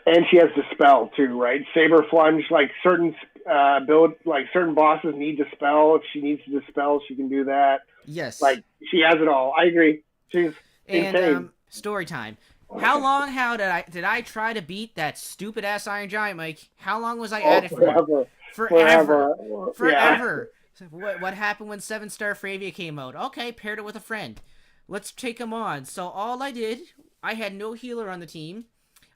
And she has Dispel too, right? Saber Plunge, like certain certain bosses need Dispel. If she needs to Dispel, she can do that. Yes. Like, she has it all. I agree. She's insane. And story time. How long did I try to beat that stupid ass Iron Giant, Mike? How long was I at it for? Forever. Yeah. What happened when 7-star Fravia came out? Okay, paired it with a friend. Let's take him on. So all I did, I had no healer on the team.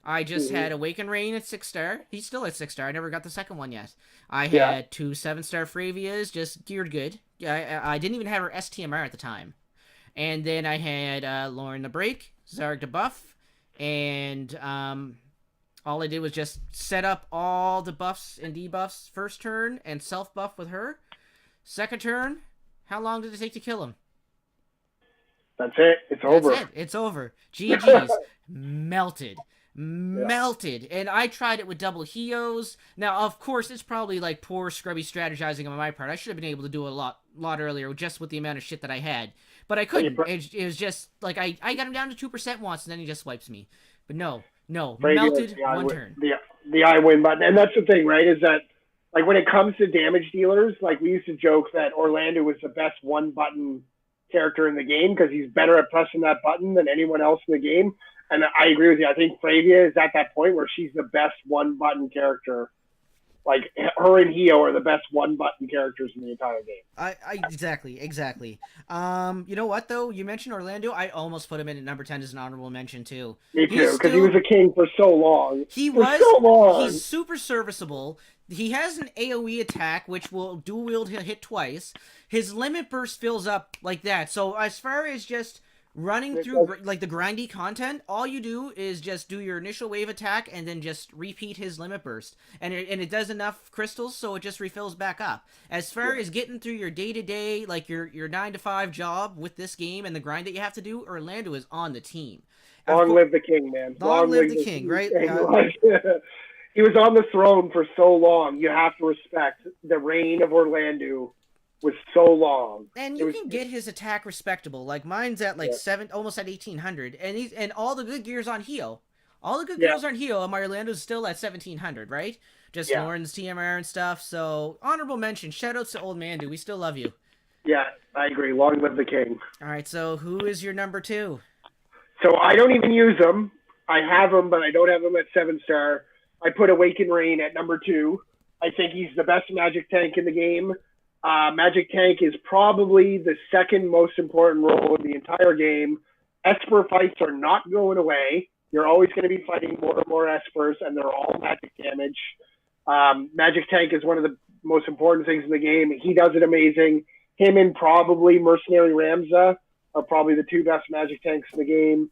I just had Awaken Rain at 6-star. He's still at 6-star. I never got the second one yet. I had 2 7-star Fravias, just geared good. I didn't even have her STMR at the time. And then I had Loren the Break, Zarg to buff, and all I did was just set up all the buffs and debuffs first turn and self-buff with her. Second turn, how long did it take to kill him? That's it. It's over. That's it. It's over. GG's. Melted. melted. And I tried it with double Hyohs. Now, of course, it's probably like poor scrubby strategizing on my part. I should have been able to do it a lot earlier just with the amount of shit that I had. But I couldn't. It was just like I got him down to 2% once, and then he just wipes me. But no, melted one turn. The I win button. And that's the thing, right, is that like when it comes to damage dealers, like we used to joke that Orlando was the best one button character in the game because he's better at pressing that button than anyone else in the game. And I agree with you. I think Fravia is at that point where she's the best one button character. Like her and Hyoh are the best one button characters in the entire game. Exactly. You know what though? You mentioned Orlando. I almost put him in at number 10 as an honorable mention too. Me too, because he was a king for so long. He's super serviceable. He has an AoE attack, which will dual wield hit twice. His limit burst fills up like that. So as far as just running through like the grindy content, all you do is just do your initial wave attack and then just repeat his limit burst. And it does enough crystals, so it just refills back up. As far as getting through your day-to-day, like your 9-to-5 job with this game and the grind that you have to do, Orlando is on the team. Long live the king, man. Long live the king, right? He was on the throne for so long. You have to respect the reign of Orlando was so long. And you can get his attack respectable. Like mine's at like 7, almost at 1800, and all the good gears on Hyoh. All the good gears on Hyoh, and my Orlando's still at 1700, right? Just Loren's TMR and stuff. So honorable mention. Shoutouts to Old Mandu. We still love you. Yeah, I agree. Long live the king. All right. So who is your number 2? So I don't even use him. I have him, but I don't have him at 7-star. I put Awaken Rain at number 2. I think he's the best magic tank in the game. Magic tank is probably the second most important role in the entire game. Esper fights are not going away. You're always going to be fighting more and more Espers, and they're all magic damage. Magic tank is one of the most important things in the game. He does it amazing. Him and probably Mercenary Ramza are probably the 2 best magic tanks in the game.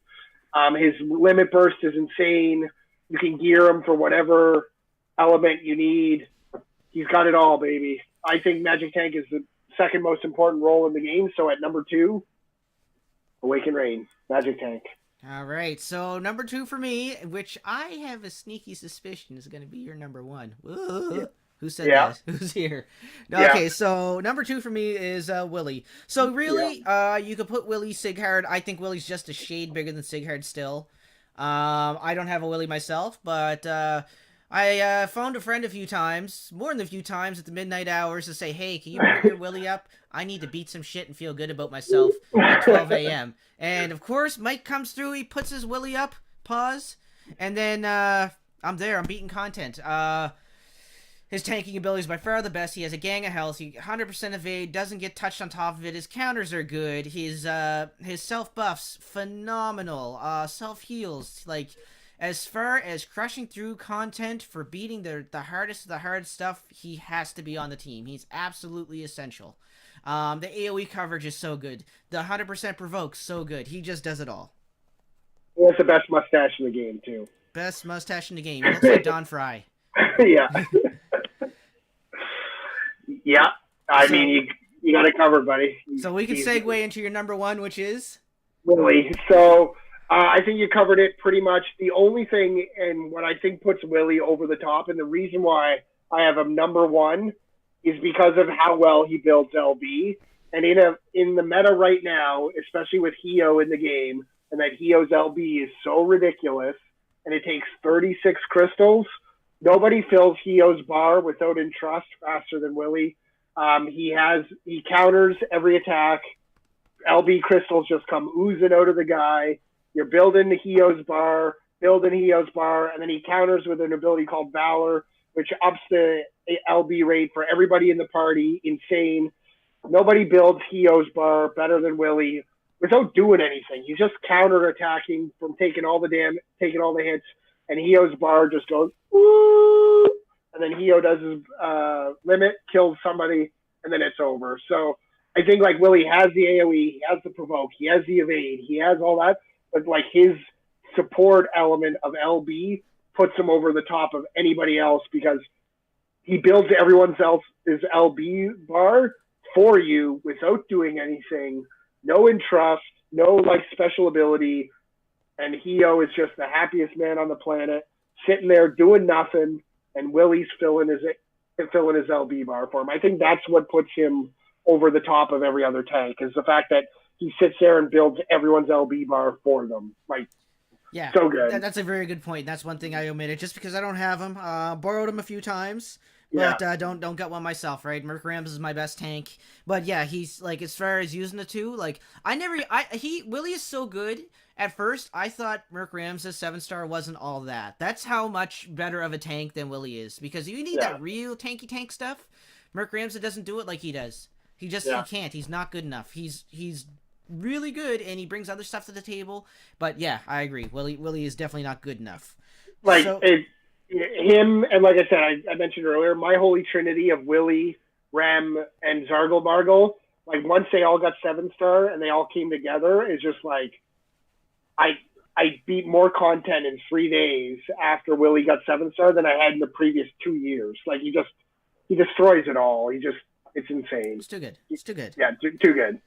His limit burst is insane. You can gear him for whatever element you need. He's got it all, baby. I think Magic Tank is the second most important role in the game. So at number 2, Awaken Rain, Magic Tank. All right. So number 2 for me, which I have a sneaky suspicion is going to be your number 1. Whoa. Who said that? Who's here? Okay, so number 2 for me is Willie. So really, you could put Willie Sighard. I think Willie's just a shade bigger than Sighard still. I don't have a Willie myself, but I phoned a friend a few times, more than a few times at the midnight hours to say, hey, can you bring your Willie up? I need to beat some shit and feel good about myself at 12 a.m. And of course, Mike comes through, he puts his Willie up, pause, and then I'm there, I'm beating content. His tanking ability is by far the best. He has a gang of health. He 100% evade, doesn't get touched on top of it. His counters are good. His self buffs phenomenal. Self heals, like as far as crushing through content for beating the hardest of the hard stuff, he has to be on the team. He's absolutely essential. The AoE coverage is so good. The 100% provoke so good. He just does it all. He has the best mustache in the game too. Best mustache in the game. He looks like Don Fry. Yeah. Yeah, I mean, you got it covered, buddy. So we can segue into your number 1, which is? Willie. So I think you covered it pretty much. The only thing, and what I think puts Willie over the top, and the reason why I have him number 1 is because of how well he builds LB. And in the meta right now, especially with Hyoh in the game, and that Hyoh's LB is so ridiculous, and it takes 36 crystals. Nobody fills Hyoh's bar without Entrust faster than Willie. He counters every attack. LB crystals just come oozing out of the guy. You're building Hyoh's bar, and then he counters with an ability called Valor, which ups the LB rate for everybody in the party. Insane. Nobody builds Hyoh's bar better than Willie without doing anything. He's just counter-attacking from taking all the hits, and Hyoh's bar just goes, woo! And then Hyoh does his limit, kills somebody, and then it's over. So I think like Willie has the AoE, he has the provoke, he has the evade, he has all that, but like his support element of LB puts him over the top of anybody else because he builds everyone else's LB bar for you without doing anything, no Entrust, no like special ability, and Hyoh is just the happiest man on the planet, sitting there doing nothing, and Willie's filling his LB bar for him. I think that's what puts him over the top of every other tank, is the fact that he sits there and builds everyone's LB bar for them. Like, Yeah, so good. That's a very good point. That's one thing I omitted, just because I don't have him. Borrowed him a few times, Yeah. but don't get one myself. Right, Merc Rams is my best tank, but yeah, he's like, as far as using the two, like Willie is so good. At first, I thought Merc Rams' 7-star wasn't all that. That's how much better of a tank than Willie is, because you need that real tanky tank stuff. Merc Rams doesn't do it like he does. He can't. He's not good enough. He's really good, and he brings other stuff to the table. But yeah, I agree. Willie is definitely not good enough. Like, him, and like I said, I mentioned earlier, my holy trinity of Willie, Rem, and Zargle Bargle, like, once they all got 7-star and they all came together, is just like, I beat more content in 3 days after Willie got 7-star than I had in the previous 2 years. Like, he destroys it all. It's insane. It's too good. It's too good. Yeah, too good.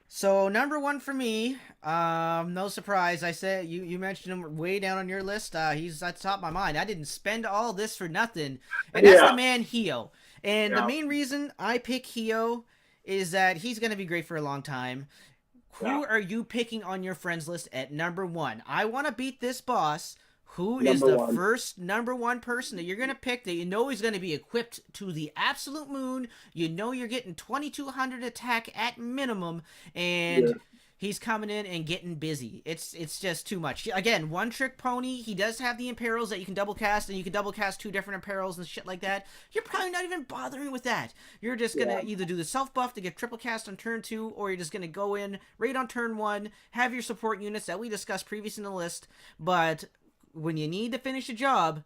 So number 1 for me, no surprise. I said you mentioned him way down on your list. He's at the top of my mind. I didn't spend all this for nothing, and that's the man Hyoh. And the main reason I pick Hyoh is that he's going to be great for a long time. Who are you picking on your friends list at number 1? I want to beat this boss. Who is the first number 1 person that you're going to pick that you know is going to be equipped to the absolute moon? You know you're getting 2200 attack at minimum, and he's coming in and getting busy. It's just too much. Again, one-trick pony. He does have the imperils that you can double cast, and you can double cast 2 different imperils and shit like that. You're probably not even bothering with that. You're just going to either do the self-buff to get triple cast on turn 2, or you're just going to go in, raid on turn 1, have your support units that we discussed previously in the list, but when you need to finish a job,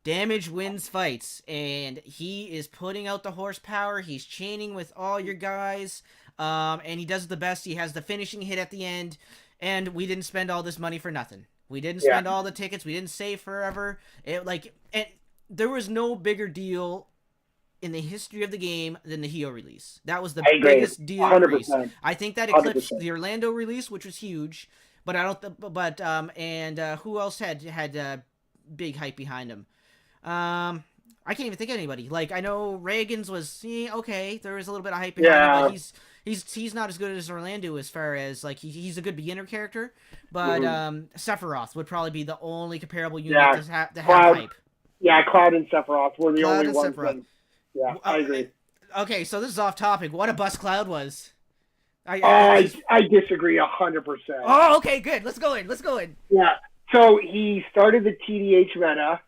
damage wins fights, and he is putting out the horsepower. He's chaining with all your guys, and he does the best. He has the finishing hit at the end, and we didn't spend all this money for nothing. We didn't spend all the tickets. We didn't save forever. There was no bigger deal in the history of the game than the Hyoh release. That was the biggest deal. 100%. Release. I think that eclipsed 100%. the Orlando release, which was huge. But I don't. Who else had big hype behind him? I can't even think of anybody. Like, I know Reagan's was okay. There was a little bit of hype behind him, but he's not as good as Orlando as far as like he's a good beginner character. But Sephiroth would probably be the only comparable unit to have hype. Yeah, Cloud and Sephiroth were the only ones. Yeah, I agree. Okay, so this is off topic. What a bust Cloud was. I disagree 100%. Oh, okay, good. Let's go in. Yeah. So he started the TDH meta,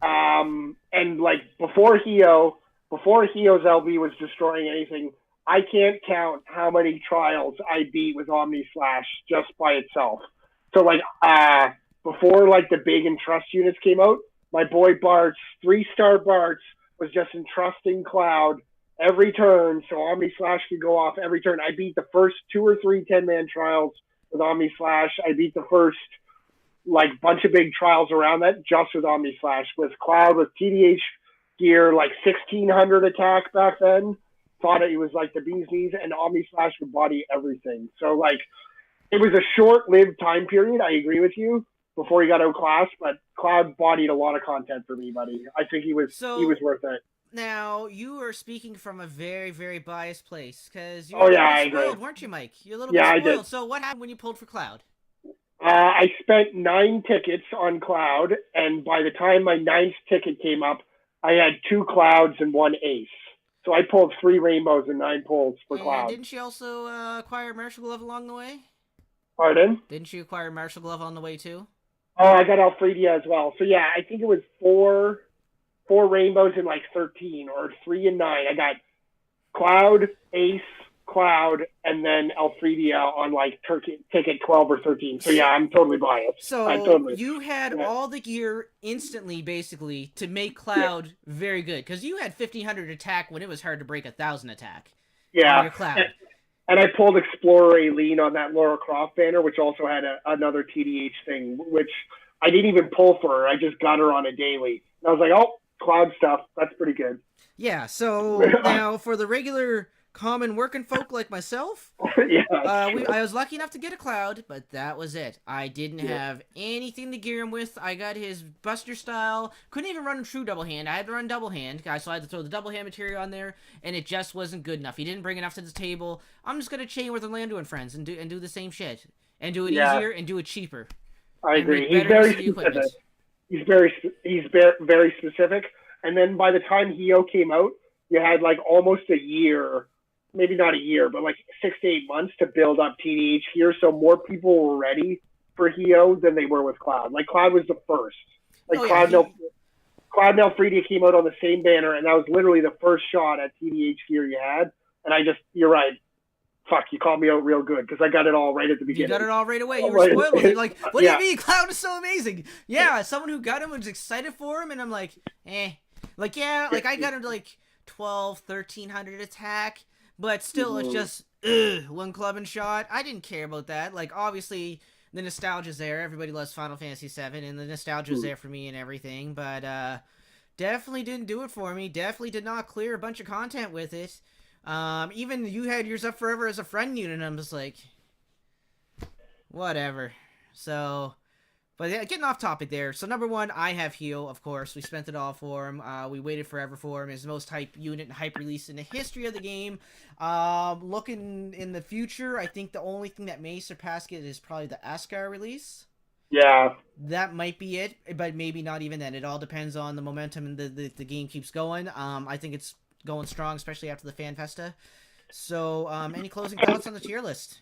and like before Hyoh's LB was destroying anything, I can't count how many trials I beat with Omni Slash just by itself. So like before like the big entrust units came out, my boy Bart's 3-star Bart's was just entrusting Cloud every turn, so Omni Slash could go off every turn. I beat the first 2 or 3 10-man trials with Omni Slash. I beat the first like bunch of big trials around that just with Omni Slash. With Cloud, with TDH gear, like 1600 attack back then. Thought it was like the bee's knees, and Omni Slash would body everything. So like it was a short-lived time period. I agree with you. Before he got outclassed, but Cloud bodied a lot of content for me, buddy. I think he was worth it. Now, you are speaking from a very, very biased place, because you were spoiled, weren't you, Mike? You're a little bit spoiled. I did. So what happened when you pulled for Cloud? I spent 9 tickets on Cloud, and by the time my 9th ticket came up, I had 2 Clouds and 1 Ace. So I pulled 3 rainbows and 9 pulls for Cloud. Didn't you also acquire Martial Glove along the way? Pardon? Didn't you acquire Martial Glove on the way, too? Oh, I got Alfredia as well. So yeah, I think it was 4 rainbows and like 13, or 3 and 9. I got Cloud, Ace, Cloud, and then Alfredia on like ticket 12 or 13. So yeah, I'm totally biased. So you had all the gear instantly, basically, to make Cloud very good, because you had 1500 attack when it was hard to break 1000 attack. Yeah. On your Cloud. And I pulled Explorer Aileen on that Lara Croft banner, which also had another TDH thing, which I didn't even pull for her. I just got her on a daily. And I was like, oh, Cloud stuff. That's pretty good. Yeah, so now for the regular common working folk like myself. Yeah. I was lucky enough to get a Cloud, but that was it. I didn't have anything to gear him with. I got his Buster style. Couldn't even run true double hand. I had to run double hand, so I had to throw the double hand material on there, and it just wasn't good enough. He didn't bring enough to the table. I'm just gonna chain with Orlando and friends and do the same shit and do it easier and do it cheaper. I agree. He's very specific. He's very specific. And then by the time Hyoh came out, you had like almost a year, maybe not a year, but like 6 to 8 months to build up TDH here. So more people were ready for Hyoh than they were with Cloud. Like Cloud was the first. Like Cloud Nelfredia came out on the same banner, and that was literally the first shot at TDH gear you had. And you're right. Fuck, you called me out real good because I got it all right at the beginning. You got it all right away. You were spoiled. You're like, what do you mean? Cloud is so amazing. Yeah, someone who got him was excited for him, and I'm like, eh. Like, yeah, like I got him to like 1,300 attack, but still it's just, one club and shot. I didn't care about that. Like, obviously, the nostalgia's there. Everybody loves Final Fantasy VII, and the nostalgia's there for me and everything, but definitely didn't do it for me. Definitely did not clear a bunch of content with it. Even you had yours up forever as a friend unit, and I'm just like, whatever. So, but yeah, getting off topic there. So number one, I have Hyoh, of course. We spent it all for him. We waited forever for him. His most hype unit and hype release in the history of the game. Looking in the future, I think the only thing that may surpass it is probably the Ascar release. Yeah. That might be it, but maybe not even then. It all depends on the momentum and the game keeps going. I think it's going strong, especially after the Fan Festa. So, any closing thoughts on the tier list?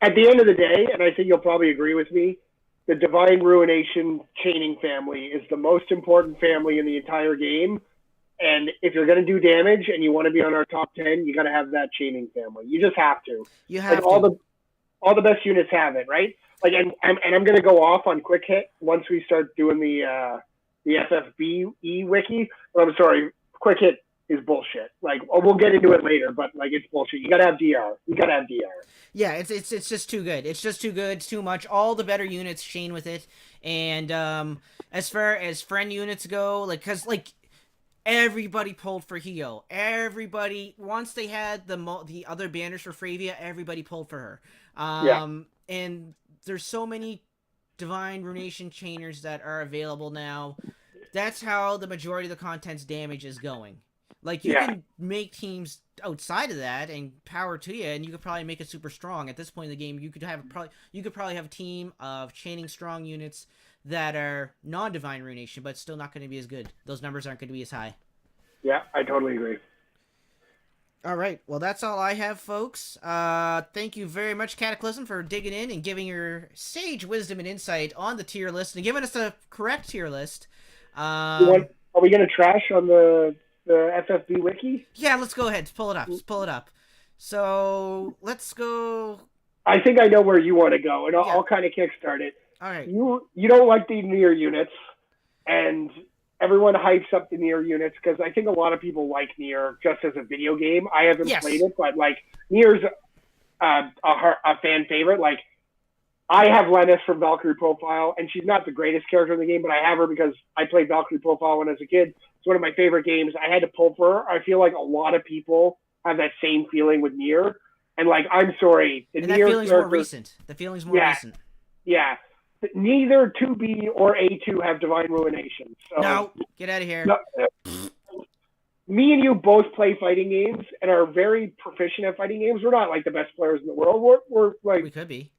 At the end of the day, and I think you'll probably agree with me, the Divine Ruination chaining family is the most important family in the entire game. And if you're going to do damage and you want to be on our top 10, you got to have that chaining family. You just have to. You have to. All the best units have it, right? Like, and I'm going to go off on quick hit once we start doing the FFBE wiki. I'm sorry, quick hit is bullshit. Like, we'll get into it later, but like, it's bullshit. You gotta have DR. Yeah, it's just too good. It's just too good. It's too much. All the better units chain with it. And as far as friend units go, like, cause like everybody pulled for Hyoh. Everybody, once they had the other banners for Fravia, everybody pulled for her. And there's so many Divine Ruination chainers that are available now. That's how the majority of the content's damage is going. Like, you can make teams outside of that and power to you, and you could probably make it super strong. At this point in the game, you could probably have a team of chaining strong units that are non-Divine Ruination, but still not going to be as good. Those numbers aren't going to be as high. Yeah, I totally agree. All right, well, that's all I have, folks. Thank you very much, Cataclysm, for digging in and giving your sage wisdom and insight on the tier list and giving us the correct tier list. Are we going to trash on the FFB wiki? Yeah, let's go ahead. Pull it up. So, let's go. I think I know where you want to go, and I'll kind of kickstart it. All right. You don't like the Nier units, and everyone hypes up the Nier units because I think a lot of people like Nier just as a video game. I haven't played it, but like Nier's a fan favorite. Like, I have Lennis from Valkyrie Profile, and she's not the greatest character in the game, but I have her because I played Valkyrie Profile when I was a kid. It's one of my favorite games. I had to pull for her. I feel like a lot of people have that same feeling with Nier. And, like, I'm sorry. And that feeling's more recent. The feeling's more recent. Yeah. Neither 2B or A2 have Divine Ruination. So, no, get out of here. No, me and you both play fighting games and are very proficient at fighting games. We're not, like, the best players in the world. We're like... We could be.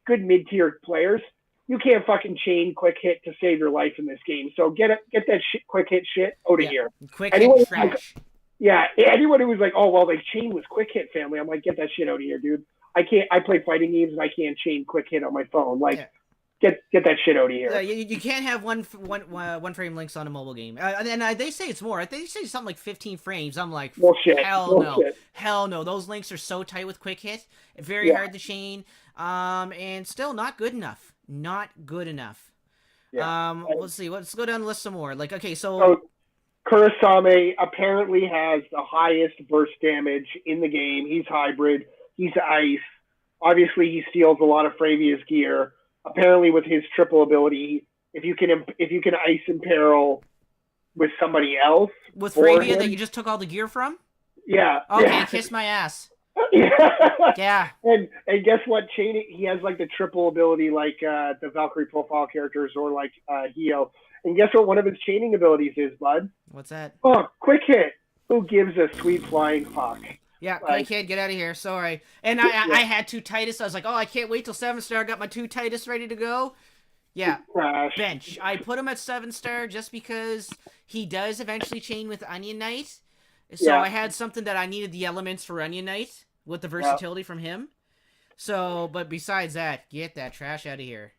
Good mid-tier players. You can't fucking chain quick hit to save your life in this game. So get that quick hit shit out of here. Quick hit trash. Anyone who was like, oh well, they chain with quick hit family. I'm like, get that shit out of here, dude. I play fighting games and I can't chain quick hit on my phone. Like, get that shit out of here. You can't have one frame links on a mobile game. And they say it's more. They say something like 15 frames. I'm like, bullshit. Hell no. Those links are so tight with quick hit. Very hard to chain. And still not good enough. Not good enough. Yeah. Let's see. Let's go down the list some more. Like, okay, so Kurosame apparently has the highest burst damage in the game. He's hybrid. He's ice. Obviously, he steals a lot of Fravia's gear. Apparently, with his triple ability, if you can ice imperil with somebody else, with Fravia that you just took all the gear from. Yeah. Okay, Yeah. kiss my ass. Yeah. Yeah. And guess what? Chaining, he has like the triple ability, like the Valkyrie profile characters, or like Hyoh. And guess what? One of his chaining abilities is, bud. What's that? Oh, quick hit. Who gives a sweet flying fuck? Yeah, Like, quick kid, get out of here. Sorry. And I had two Titus. I was like, oh, I can't wait till 7-star. I got my two Titus ready to go. Yeah, trash. bench. I put him at 7-star just because he does eventually chain with Onion Knight. So Yeah. I had something that I needed the elements for Onion Knight with the versatility from him. So, but besides that, get that trash out of here.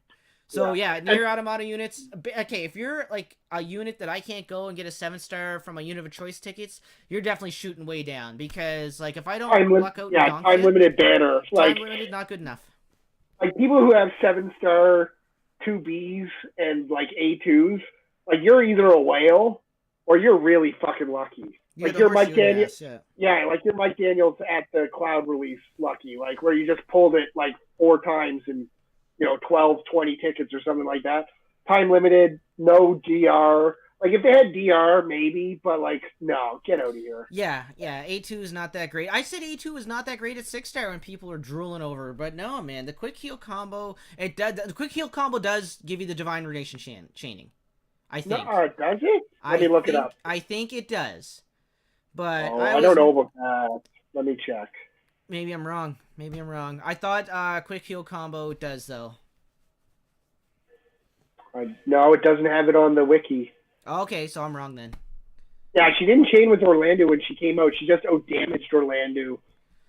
So yeah, near automata units. Okay, if you're like a unit that I can't go and get a 7-star from a unit of choice tickets, you're definitely shooting way down because like if I don't luck out, time limited banner. Like time limited, not good enough. Like people who have 7-star 2Bs and like A2s, like you're either a whale or you're really fucking lucky. Like you're Mike Daniels. Yeah, like you're Mike Daniels at the Cloud release lucky, like where you just pulled it like 4 times and 12, 20 tickets or something like that. Time limited, no DR. Like if they had DR, maybe, but like no, get out of here. Yeah, A2 is not that great. I said A2 is not that great at 6-star when people are drooling over, but no, man, the quick heal combo, the quick heal combo does give you the divine relation chaining. I think. No, does it? Let me look it up. I think it does. But I don't know about that. Let me check. Maybe I'm wrong. I thought quick heal combo does though. No, it doesn't have it on the wiki. Okay, so I'm wrong then. Yeah, she didn't chain with Orlando when she came out. She just damaged Orlando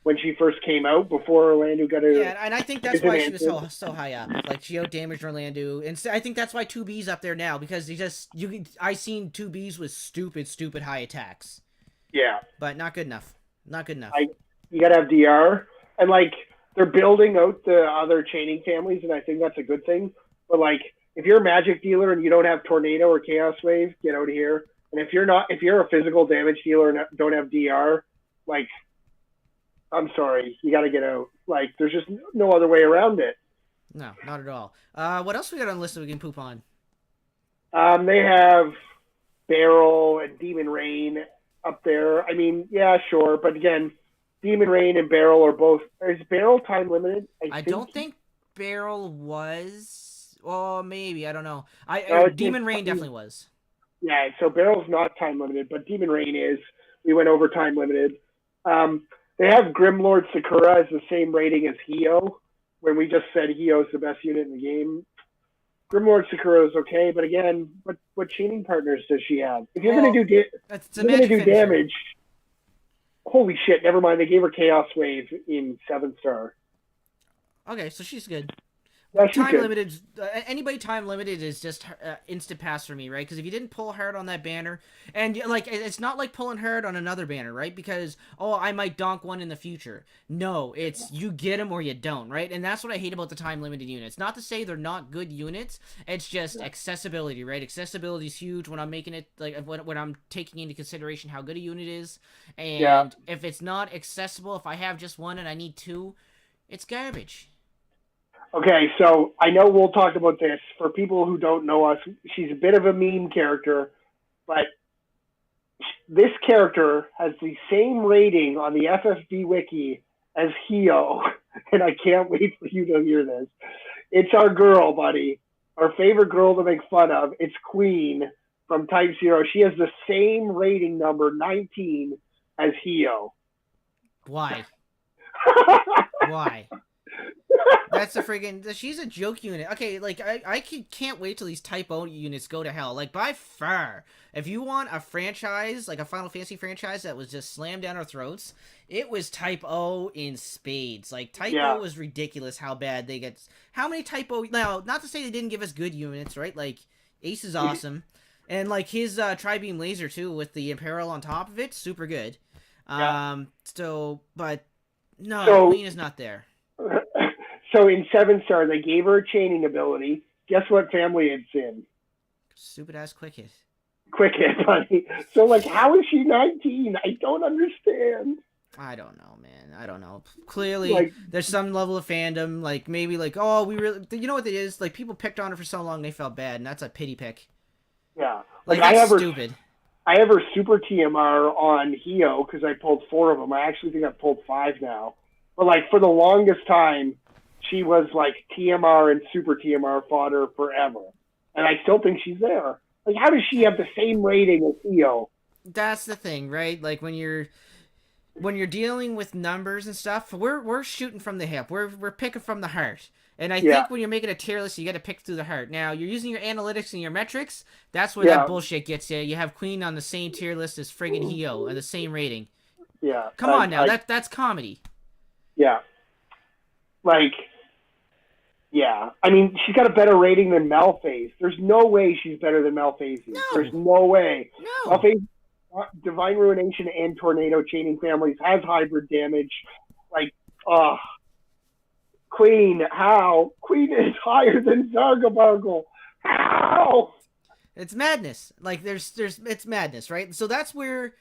when she first came out before Orlando got her. Yeah, and I think that's why she was so high up. Like she out-damaged Orlando, and I think that's why 2B's up there now because I seen 2B's with stupid high attacks. Yeah, but not good enough. You gotta have DR, and like they're building out the other chaining families, and I think that's a good thing. But like, if you're a magic dealer and you don't have Tornado or Chaos Wave, get out of here. And if you're a physical damage dealer and don't have DR, like, I'm sorry, you got to get out. Like, there's just no other way around it. No, not at all. What else we got on the list that we can poop on? They have Barrel and Demon Rain up there. I mean, yeah, sure, but again, Demon Rain and Barrel are both. Is Barrel time limited? I don't think Barrel was. Well, maybe, I don't know. Demon Rain definitely was. Yeah, so Barrel's not time limited, but Demon Rain is. We went over time limited. They have Grimlord Sakura as the same rating as Hyoh, when we just said Hyoh's the best unit in the game. Grimlord Sakura is okay, but again, what chaining partners does she have? If you're going to do damage, holy shit, never mind. They gave her Chaos Wave in 7-star. Okay, so she's good. Yeah, time limited. Anybody time limited is just instant pass for me, right? Because if you didn't pull hard on that banner, and like it's not like pulling hard on another banner, right? Because I might donk one in the future. No, it's you get them or you don't, right? And that's what I hate about the time limited units. Not to say they're not good units. It's just accessibility, right? Accessibility is huge when I'm making it like when I'm taking into consideration how good a unit is, and if it's not accessible, if I have just one and I need 2, it's garbage. Okay, so I know we'll talk about this. For people who don't know us, she's a bit of a meme character, but this character has the same rating on the FFB wiki as Hyoh, and I can't wait for you to hear this. It's our girl, buddy. Our favorite girl to make fun of. It's Queen from Type 0. She has the same rating number, 19, as Hyoh. Why? Why? That's a friggin' she's a joke unit. Okay, like I can't wait till these Type O units go to hell. Like by far, if you want a franchise like a Final Fantasy franchise that was just slammed down our throats, it was Type O in spades. Like Type O was ridiculous how bad they get. How many Type O? Now, not to say they didn't give us good units, right? Like Ace is awesome, and like his Tri-Beam Laser too with the Imperil on top of it, super good. But no, Queen is not there. So in 7-star, they gave her a chaining ability. Guess what family it's in? Stupid ass Quick Hit. Quick Hit, buddy. So like, how is she 19? I don't understand. I don't know, man. I don't know. Clearly, there's some level of fandom. Like maybe like, we really. You know what it is? Like people picked on her for so long, they felt bad, and that's a pity pick. Yeah. Like that's stupid. I have her super TMR on Hyoh because I pulled 4 of them. I actually think I've pulled 5 now. But like for the longest time, she was like TMR and super TMR fodder forever, and I still think she's there. Like, how does she have the same rating as Hyoh? That's the thing, right? Like when you're dealing with numbers and stuff, we're shooting from the hip. We're picking from the heart. And I think when you're making a tier list, you got to pick through the heart. Now, you're using your analytics and your metrics. That's where that bullshit gets you. You have Queen on the same tier list as friggin' Hyoh and the same rating. Yeah. Come on now, that's comedy. Yeah. Like, yeah. I mean, she's got a better rating than Malphase. There's no way she's better than Malphase. No. There's no way. No. Malphase, Divine Ruination and Tornado Chaining Families has hybrid damage. Like, Queen, how? Queen is higher than Zargabargle. How? It's madness. Like, it's madness, right? So that's where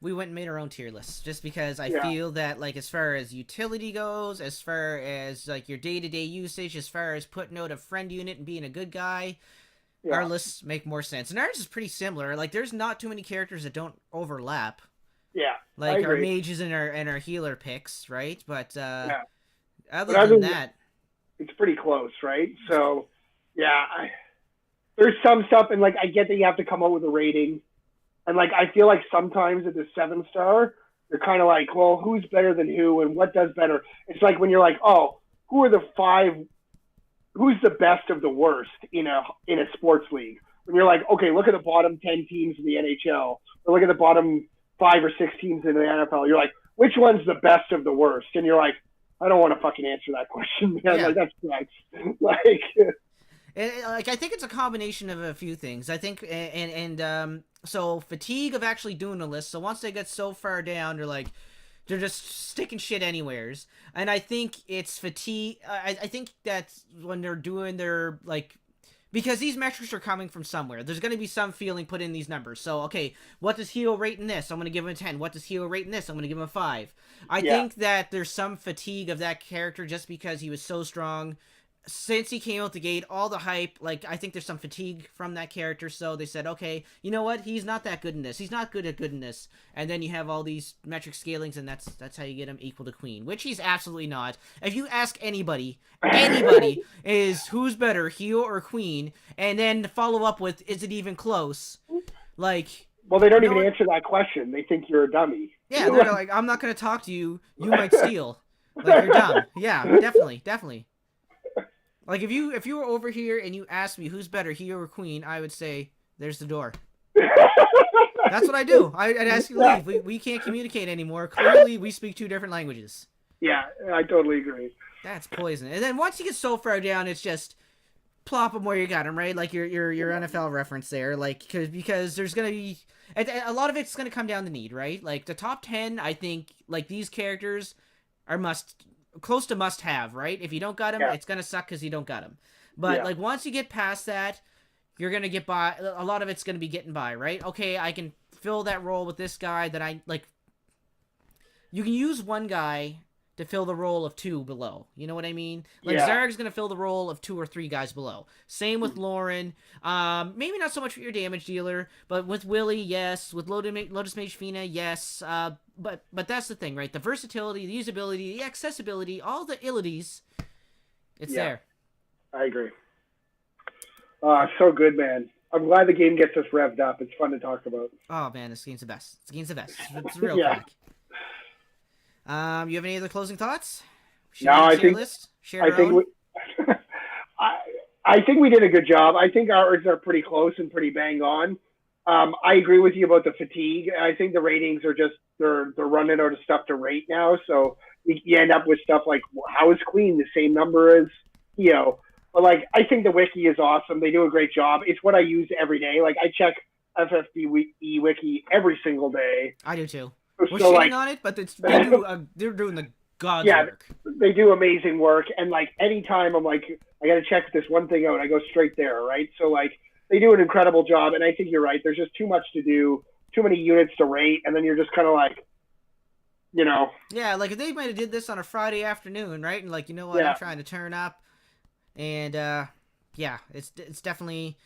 we went and made our own tier list, just because I feel that, like, as far as utility goes, as far as, like, your day-to-day usage, as far as putting out a friend unit and being a good guy, our lists make more sense. And ours is pretty similar. Like, there's not too many characters that don't overlap. Yeah, like our mages and our healer picks, right? But other than that, it's pretty close, right? So, yeah, there's some stuff, and like I get that you have to come up with a rating, and like I feel like sometimes at the 7-star, you're kind of like, well, who's better than who, and what does better? It's like when you're like, oh, who are the 5? Who's the best of the worst in a sports league? When you're like, okay, look at the bottom 10 teams in the NHL, or look at the bottom 5 or 6 teams in the NFL. You're like, which one's the best of the worst? And you're like, I don't want to fucking answer that question, man. Yeah. Like, that's nuts. Like, like, I think it's a combination of a few things. I think, so fatigue of actually doing a list. So once they get so far down, they're just sticking shit anywheres. And I think it's fatigue. I think that when they're doing their, like, because these metrics are coming from somewhere. There's going to be some feeling put in these numbers. So, okay, what does Hyoh rate in this? I'm going to give him a 10. What does Hyoh rate in this? I'm going to give him a 5. I think that there's some fatigue of that character just because he was so strong. Since he came out the gate, all the hype, like, I think there's some fatigue from that character, so they said, okay, you know what, he's not that good in this, he's not good in this, and then you have all these metric scalings, and that's how you get him equal to Queen, which he's absolutely not. If you ask anybody is who's better, Hyoh or Queen, and then follow up with, is it even close, like... Well, they don't even answer that question. They think you're a dummy. Yeah, they're like, I'm not going to talk to you, you might steal. Like, you're dumb. Yeah, definitely. Like, if you were over here and you asked me who's better, Hyoh or Queen, I would say, there's the door. That's what I do. I'd ask you to leave. We can't communicate anymore. Clearly, we speak 2 different languages. Yeah, I totally agree. That's poison. And then once you get so far down, it's just plop them where you got them, right? Like your NFL reference there. Like, because there's going to be... A lot of it's going to come down to need, right? Like, the top 10, I think, like, these characters are close to must have, right? If you don't got him, it's gonna suck because you don't got him. But like once you get past that, you're gonna get by. A lot of it's gonna be getting by, right? Okay, I can fill that role with this guy that I like. You can use one guy to fill the role of 2 below. You know what I mean? Like Zarg's gonna fill the role of 2 or 3 guys below. Same with Loren. Maybe not so much with your damage dealer, but with Willie, yes. With Lotus Mage Fina, yes. But that's the thing, right? The versatility, the usability, the accessibility, all the ilities, it's there. I agree. So good, man. I'm glad the game gets us revved up. It's fun to talk about. Oh, man, this game's the best. It's real crack. You have any other closing thoughts? I think we did a good job. I think ours are pretty close and pretty bang on. I agree with you about the fatigue. I think the ratings are just they're running out of stuff to rate now, so you end up with stuff like how is Queen the same number as Hyoh? But like I think the wiki is awesome. They do a great job. It's what I use every day. Like I check FFBE wiki every single day. I do too. We're shitting on it, but they're doing the God's work. They do amazing work, and like anytime I'm like, I got to check this one thing out, I go straight there, right? So like they do an incredible job, and I think you're right. There's just too much to do, too many units to rate, and then you're just kind of like, you know. Yeah, like if they might have did this on a Friday afternoon, right? And like, you know what, I'm trying to turn up, and it's definitely.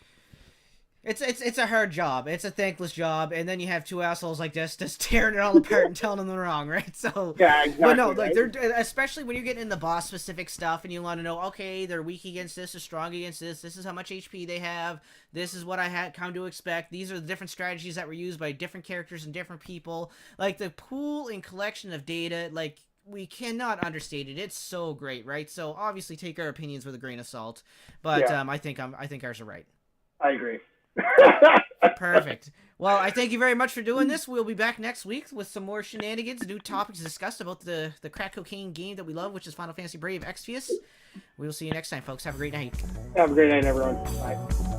It's a hard job. It's a thankless job, and then you have two assholes like this just tearing it all apart and telling them they're wrong, right? So Yeah, exactly. but no, like right? they're especially when you're getting into boss specific stuff and you want to know, okay, they're weak against this, they're strong against this. This is how much HP they have. This is what I had come to expect. These are the different strategies that were used by different characters and different people. Like the pool and collection of data, like we cannot understate it. It's so great, right? So obviously take our opinions with a grain of salt, but Yeah. I think ours are right. I agree. Perfect. Well, I thank you very much for doing this. We'll be back next week with some more shenanigans, new topics discussed about the crack cocaine game that we love, which is Final Fantasy Brave Exvius. We will see you next time, folks. Have a great night. Have a great night, everyone. Bye.